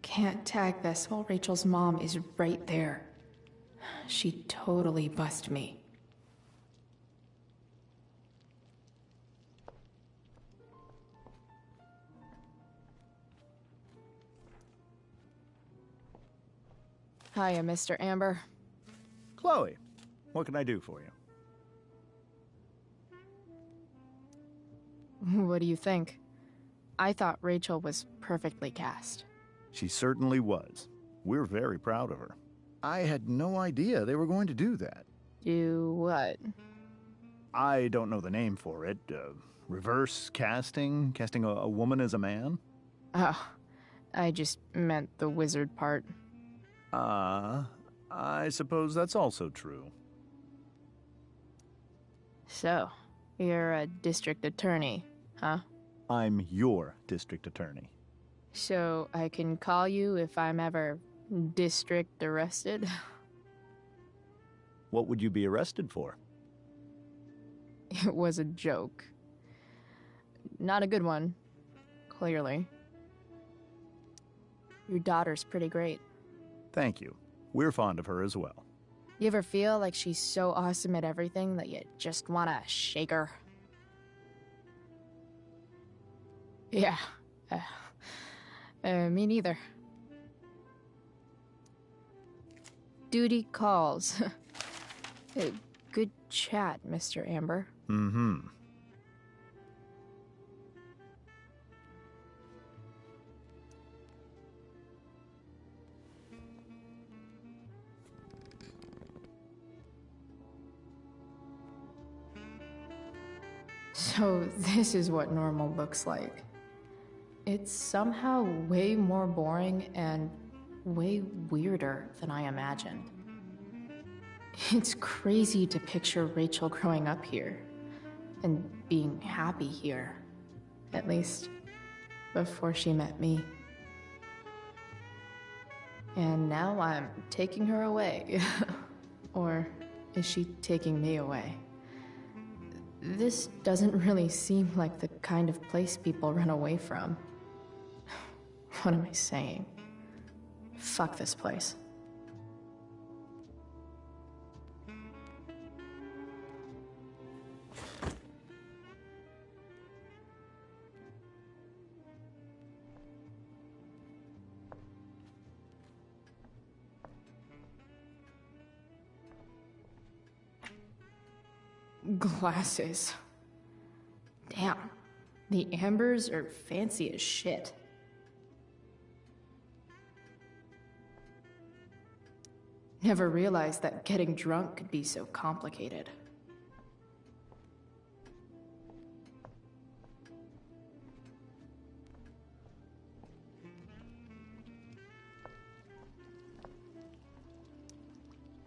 Can't tag this while Rachel's mom is right there. She'd totally bust me. Hiya, Mr. Amber. Chloe, what can I do for you? What do you think? I thought Rachel was perfectly cast. She certainly was. We're very proud of her. I had no idea they were going to do that. Do what? I don't know the name for it. Reverse casting? Casting a woman as a man? Oh, I just meant the wizard part. I suppose that's also true. So, you're a district attorney, huh? I'm your district attorney. So I can call you if I'm ever district arrested? What would you be arrested for? It was a joke. Not a good one, clearly. Your daughter's pretty great. Thank you. We're fond of her as well. You ever feel like she's so awesome at everything that you just want to shake her? Yeah. Me neither. Duty calls. Good chat, Mr. Amber. Mm-hmm. So this is what normal looks like. It's somehow way more boring and way weirder than I imagined. It's crazy to picture Rachel growing up here and being happy here, at least before she met me. And now I'm taking her away. Or is she taking me away? This doesn't really seem like the kind of place people run away from. What am I saying? Fuck this place. Glasses. Damn, the Ambers are fancy as shit. Never realized that getting drunk could be so complicated.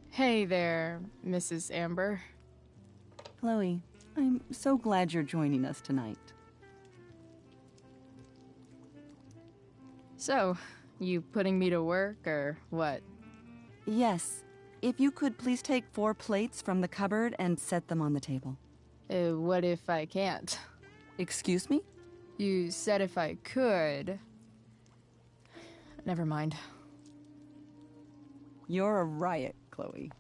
Hey there, Mrs. Amber. Chloe, I'm so glad you're joining us tonight. So, you putting me to work, or what? Yes. If you could please take 4 plates from the cupboard and set them on the table. What if I can't? Excuse me? You said if I could. Never mind. You're a riot, Chloe.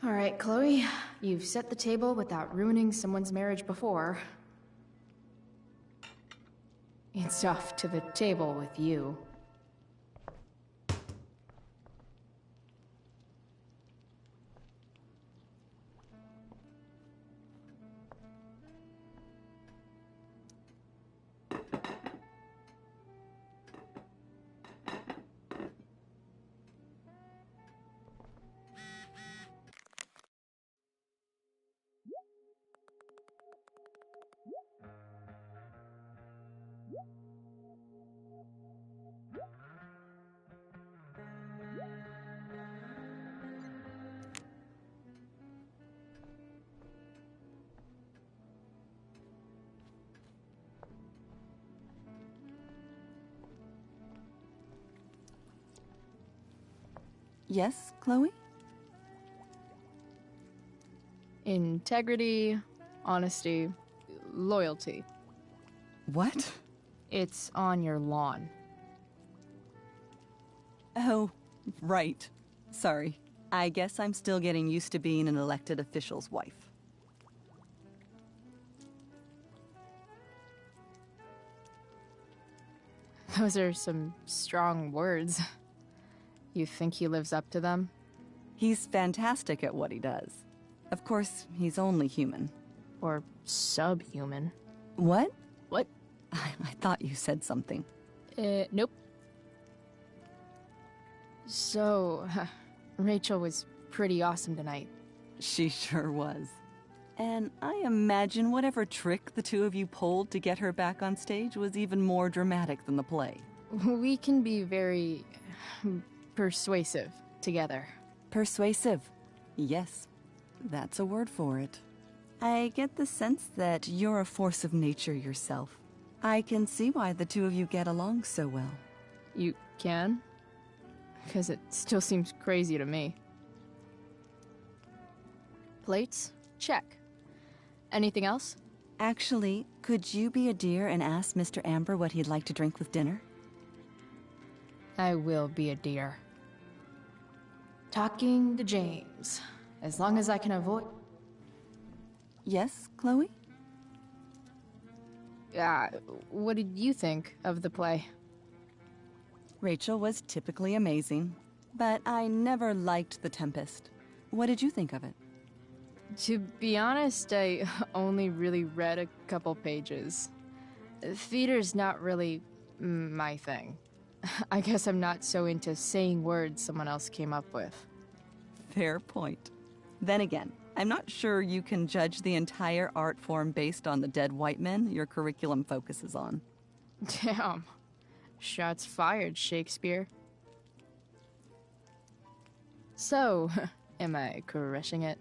All right, Chloe. You've set the table without ruining someone's marriage before. It's off to the table with you. Yes, Chloe? Integrity, honesty, loyalty. What? It's on your lawn. Oh, right. Sorry. I guess I'm still getting used to being an elected official's wife. Those are some strong words. You think he lives up to them? He's fantastic at what he does. Of course, he's only human. Or subhuman. What? What? I thought you said something. Nope. So, Rachel was pretty awesome tonight. She sure was. And I imagine whatever trick the two of you pulled to get her back on stage was even more dramatic than the play. We can be very persuasive together. Persuasive. Yes, that's a word for it. I get the sense that you're a force of nature yourself. I can see why the two of you get along so well. You can? Because it still seems crazy to me. Plates? Check. Anything else? Actually, could you be a dear and ask Mr. Amber what he'd like to drink with dinner? I will be a dear. Talking to James. As long as I can avoid... Yes, Chloe? What did you think of the play? Rachel was typically amazing, but I never liked The Tempest. What did you think of it? To be honest, I only really read a couple pages. Theater's not really my thing. I guess I'm not so into saying words someone else came up with. Fair point. Then again, I'm not sure you can judge the entire art form based on the dead white men your curriculum focuses on. Damn. Shots fired, Shakespeare. So, am I crushing it?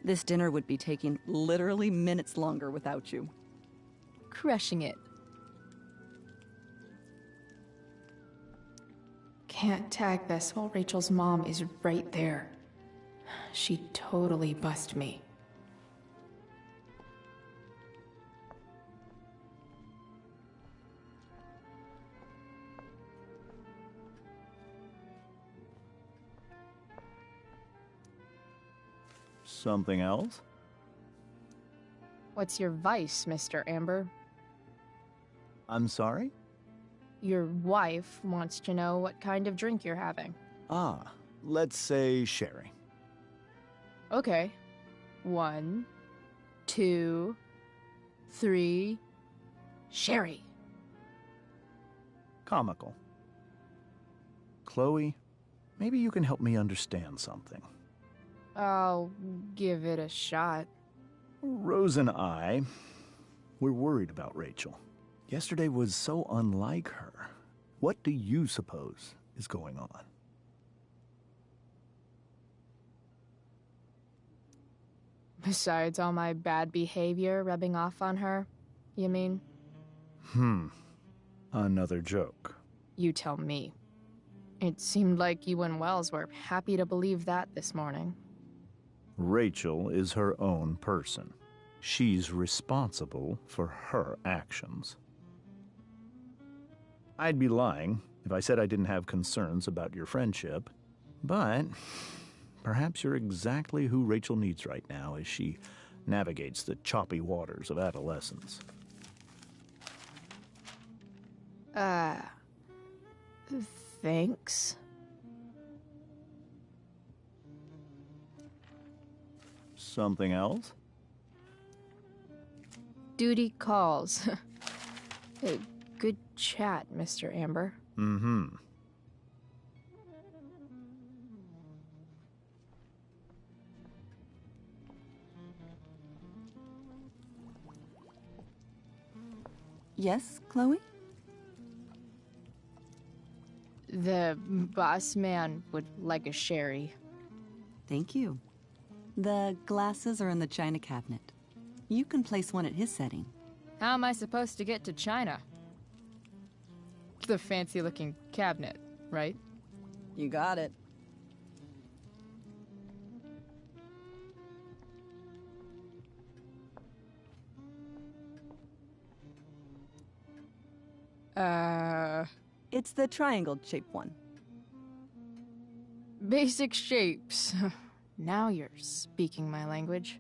This dinner would be taking literally minutes longer without you. Crushing it. Can't tag this while Rachel's mom is right there. She'd totally bust me. Something else? What's your vice, Mr. Amber? I'm sorry? Your wife wants to know what kind of drink you're having. Ah, let's say sherry. Okay. 1, 2, 3... Sherry. Comical. Chloe, maybe you can help me understand something. I'll give it a shot. Rose and I, we're worried about Rachel. Yesterday was so unlike her. What do you suppose is going on? Besides all my bad behavior rubbing off on her, you mean? Another joke. You tell me. It seemed like you and Wells were happy to believe that this morning. Rachel is her own person. She's responsible for her actions. I'd be lying if I said I didn't have concerns about your friendship, but perhaps you're exactly who Rachel needs right now as she navigates the choppy waters of adolescence. Thanks. Something else? Duty calls. Good chat, Mr. Amber. Mm-hmm. Yes, Chloe? The boss man would like a sherry. Thank you. The glasses are in the china cabinet. You can place one at his setting. How am I supposed to get to China? The fancy-looking cabinet, right? You got it. It's the triangle-shaped one. Basic shapes. Now you're speaking my language.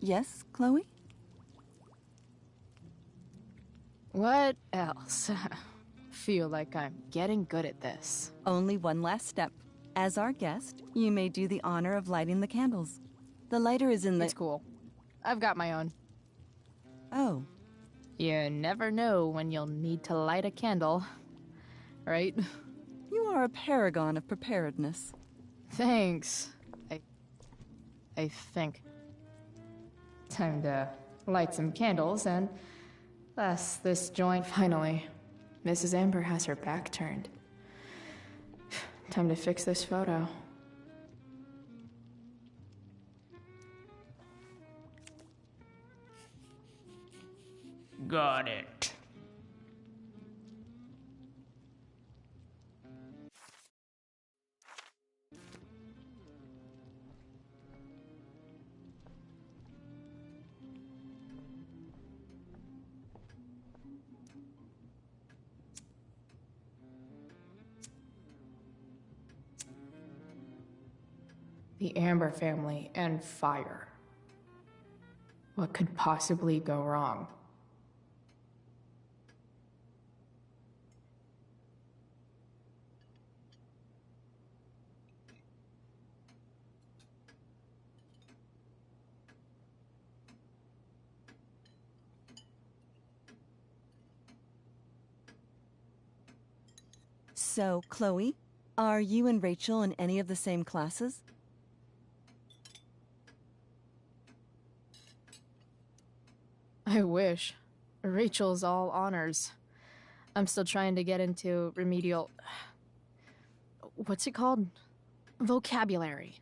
Yes, Chloe? What else? Feel like I'm getting good at this. Only one last step. As our guest, you may do the honor of lighting the candles. The lighter is in the... It's cool. I've got my own. Oh. You never know when you'll need to light a candle, right? You are a paragon of preparedness. Thanks. I think. Time to light some candles and bless this joint finally. Mrs. Amber has her back turned. Time to fix this photo. Got it. The Amber family and fire. What could possibly go wrong? So, Chloe, are you and Rachel in any of the same classes? I wish. Rachel's all honors. I'm still trying to get into remedial... What's it called? Vocabulary.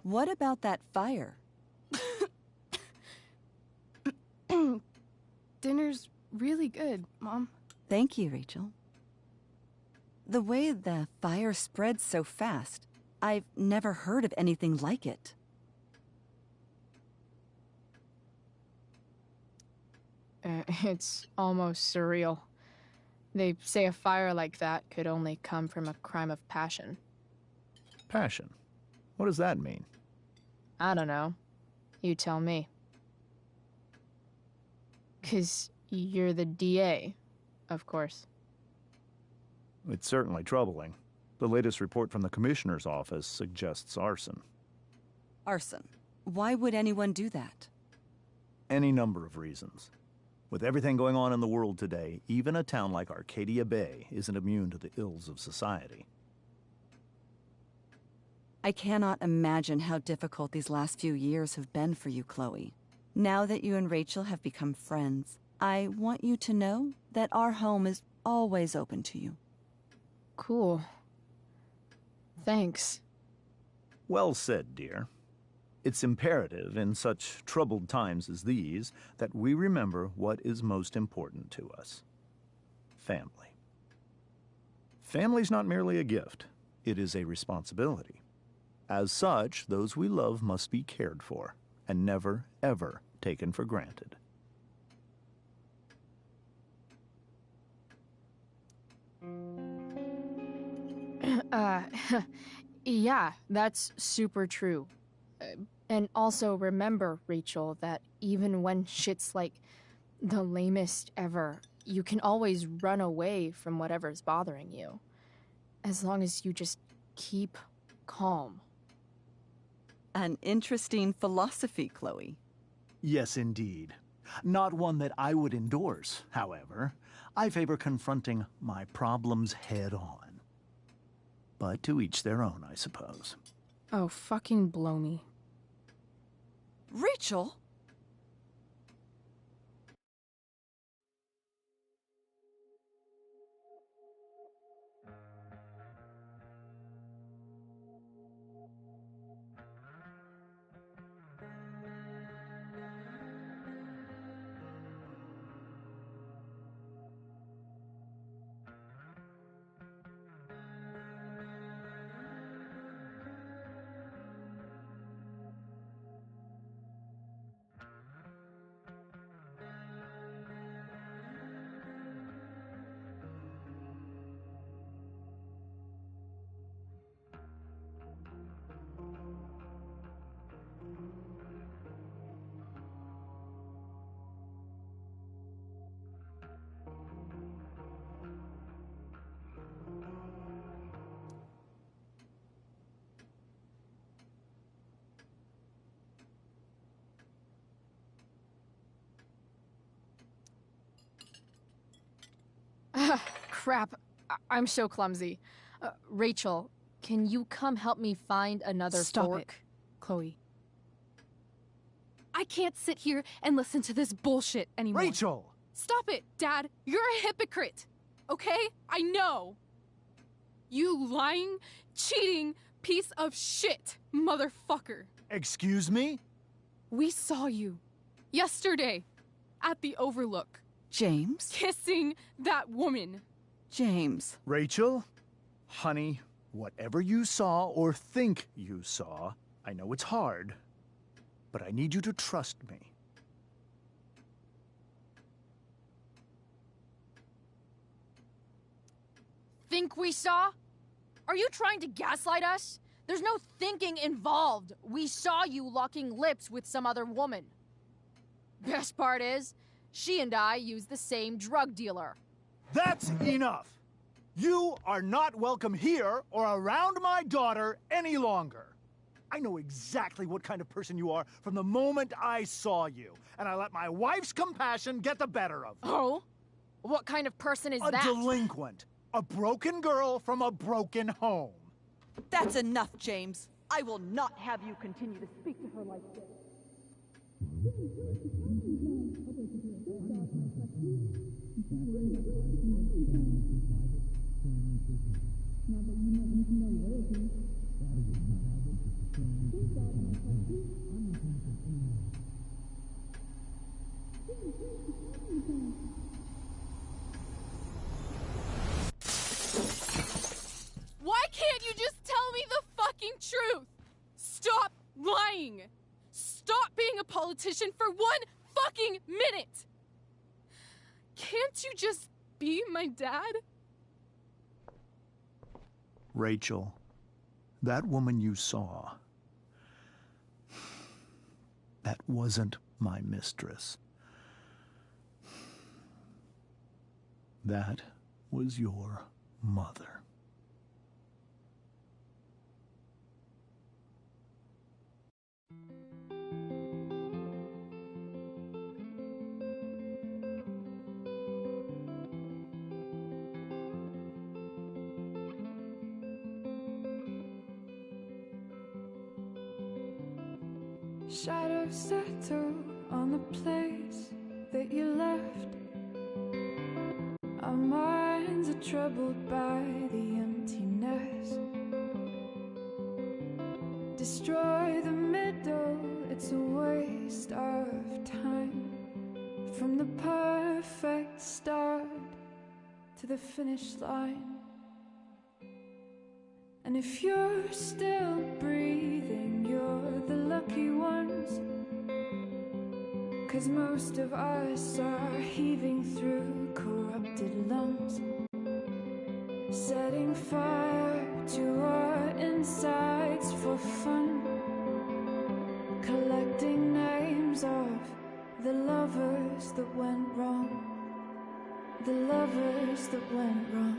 What about that fire? Dinner's really good, Mom. Thank you, Rachel. The way the fire spreads so fast, I've never heard of anything like it. It's almost surreal. They say a fire like that could only come from a crime of passion. Passion? What does that mean? I don't know. You tell me. 'Cause you're the DA, of course. It's certainly troubling. The latest report from the Commissioner's office suggests arson. Arson? Why would anyone do that? Any number of reasons. With everything going on in the world today, even a town like Arcadia Bay isn't immune to the ills of society. I cannot imagine how difficult these last few years have been for you, Chloe. Now that you and Rachel have become friends, I want you to know that our home is always open to you. Cool. Thanks. Well said, dear. It's imperative in such troubled times as these that we remember what is most important to us. Family. Family's not merely a gift, it is a responsibility. As such, those we love must be cared for and never, ever taken for granted. Yeah, that's super true. And also remember, Rachel, that even when shit's like the lamest ever, you can always run away from whatever's bothering you. As long as you just keep calm. An interesting philosophy, Chloe. Yes, indeed. Not one that I would endorse, however. I favor confronting my problems head on. But to each their own, I suppose. Oh, fucking blow me. Rachel? crap. I'm so clumsy. Rachel, can you come help me find another Stop fork? it, Chloe. I can't sit here and listen to this bullshit anymore. Rachel! Stop it, Dad. You're a hypocrite. Okay? I know. You lying, cheating piece of shit, motherfucker. Excuse me? We saw you yesterday at the Overlook. James? Kissing that woman. James. Rachel, honey, whatever you saw or think you saw, I know it's hard, but I need you to trust me. Think we saw? Are you trying to gaslight us? There's no thinking involved. We saw you locking lips with some other woman. Best part is, she and I use the same drug dealer. That's enough! You are not welcome here or around my daughter any longer. I know exactly what kind of person you are from the moment I saw you, and I let my wife's compassion get the better of me. Oh? What kind of person is that? A delinquent. A broken girl from a broken home. That's enough, James. I will not have you continue to speak to her like this. Why can't you just tell me the fucking truth? Stop lying. Stop being a politician for 1 fucking minute. Can't you just be my dad? Rachel, that woman you saw, that wasn't my mistress. That was your mother. Shadows settle on the place that you left. Our minds are troubled by the emptiness. Destroy the middle, it's a waste of time. From the perfect start to the finish line. And if you're still breathing, you're the lucky ones. 'Cause most of us are heaving through corrupted lungs, setting fire to our insides for fun, collecting names of the lovers that went wrong, the lovers that went wrong.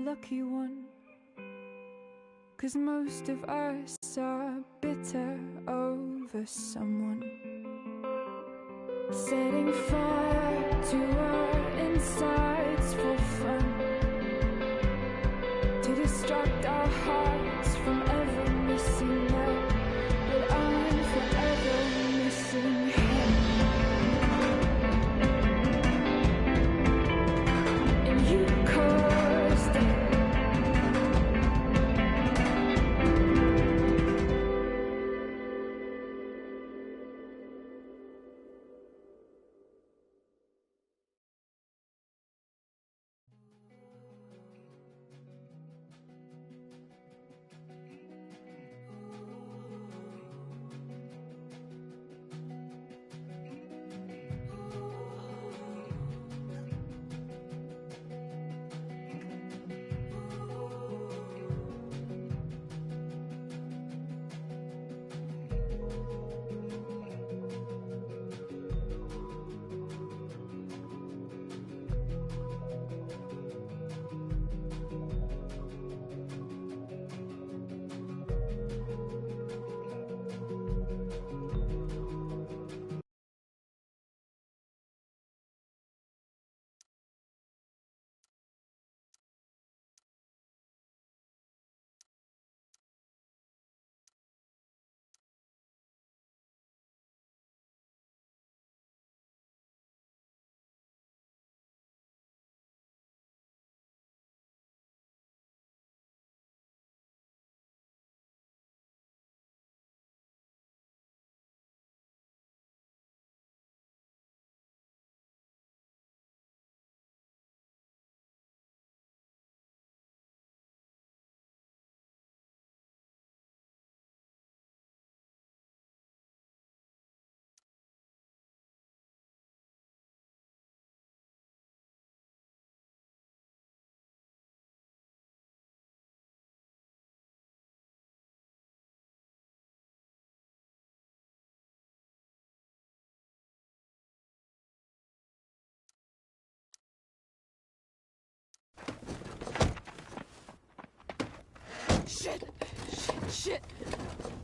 Lucky one, 'cause most of us are bitter over someone, setting fire to our insides for fun, to distract our hearts from ever missing out. But I'm forever missing him. And you caused it. Shit! Shit! Shit!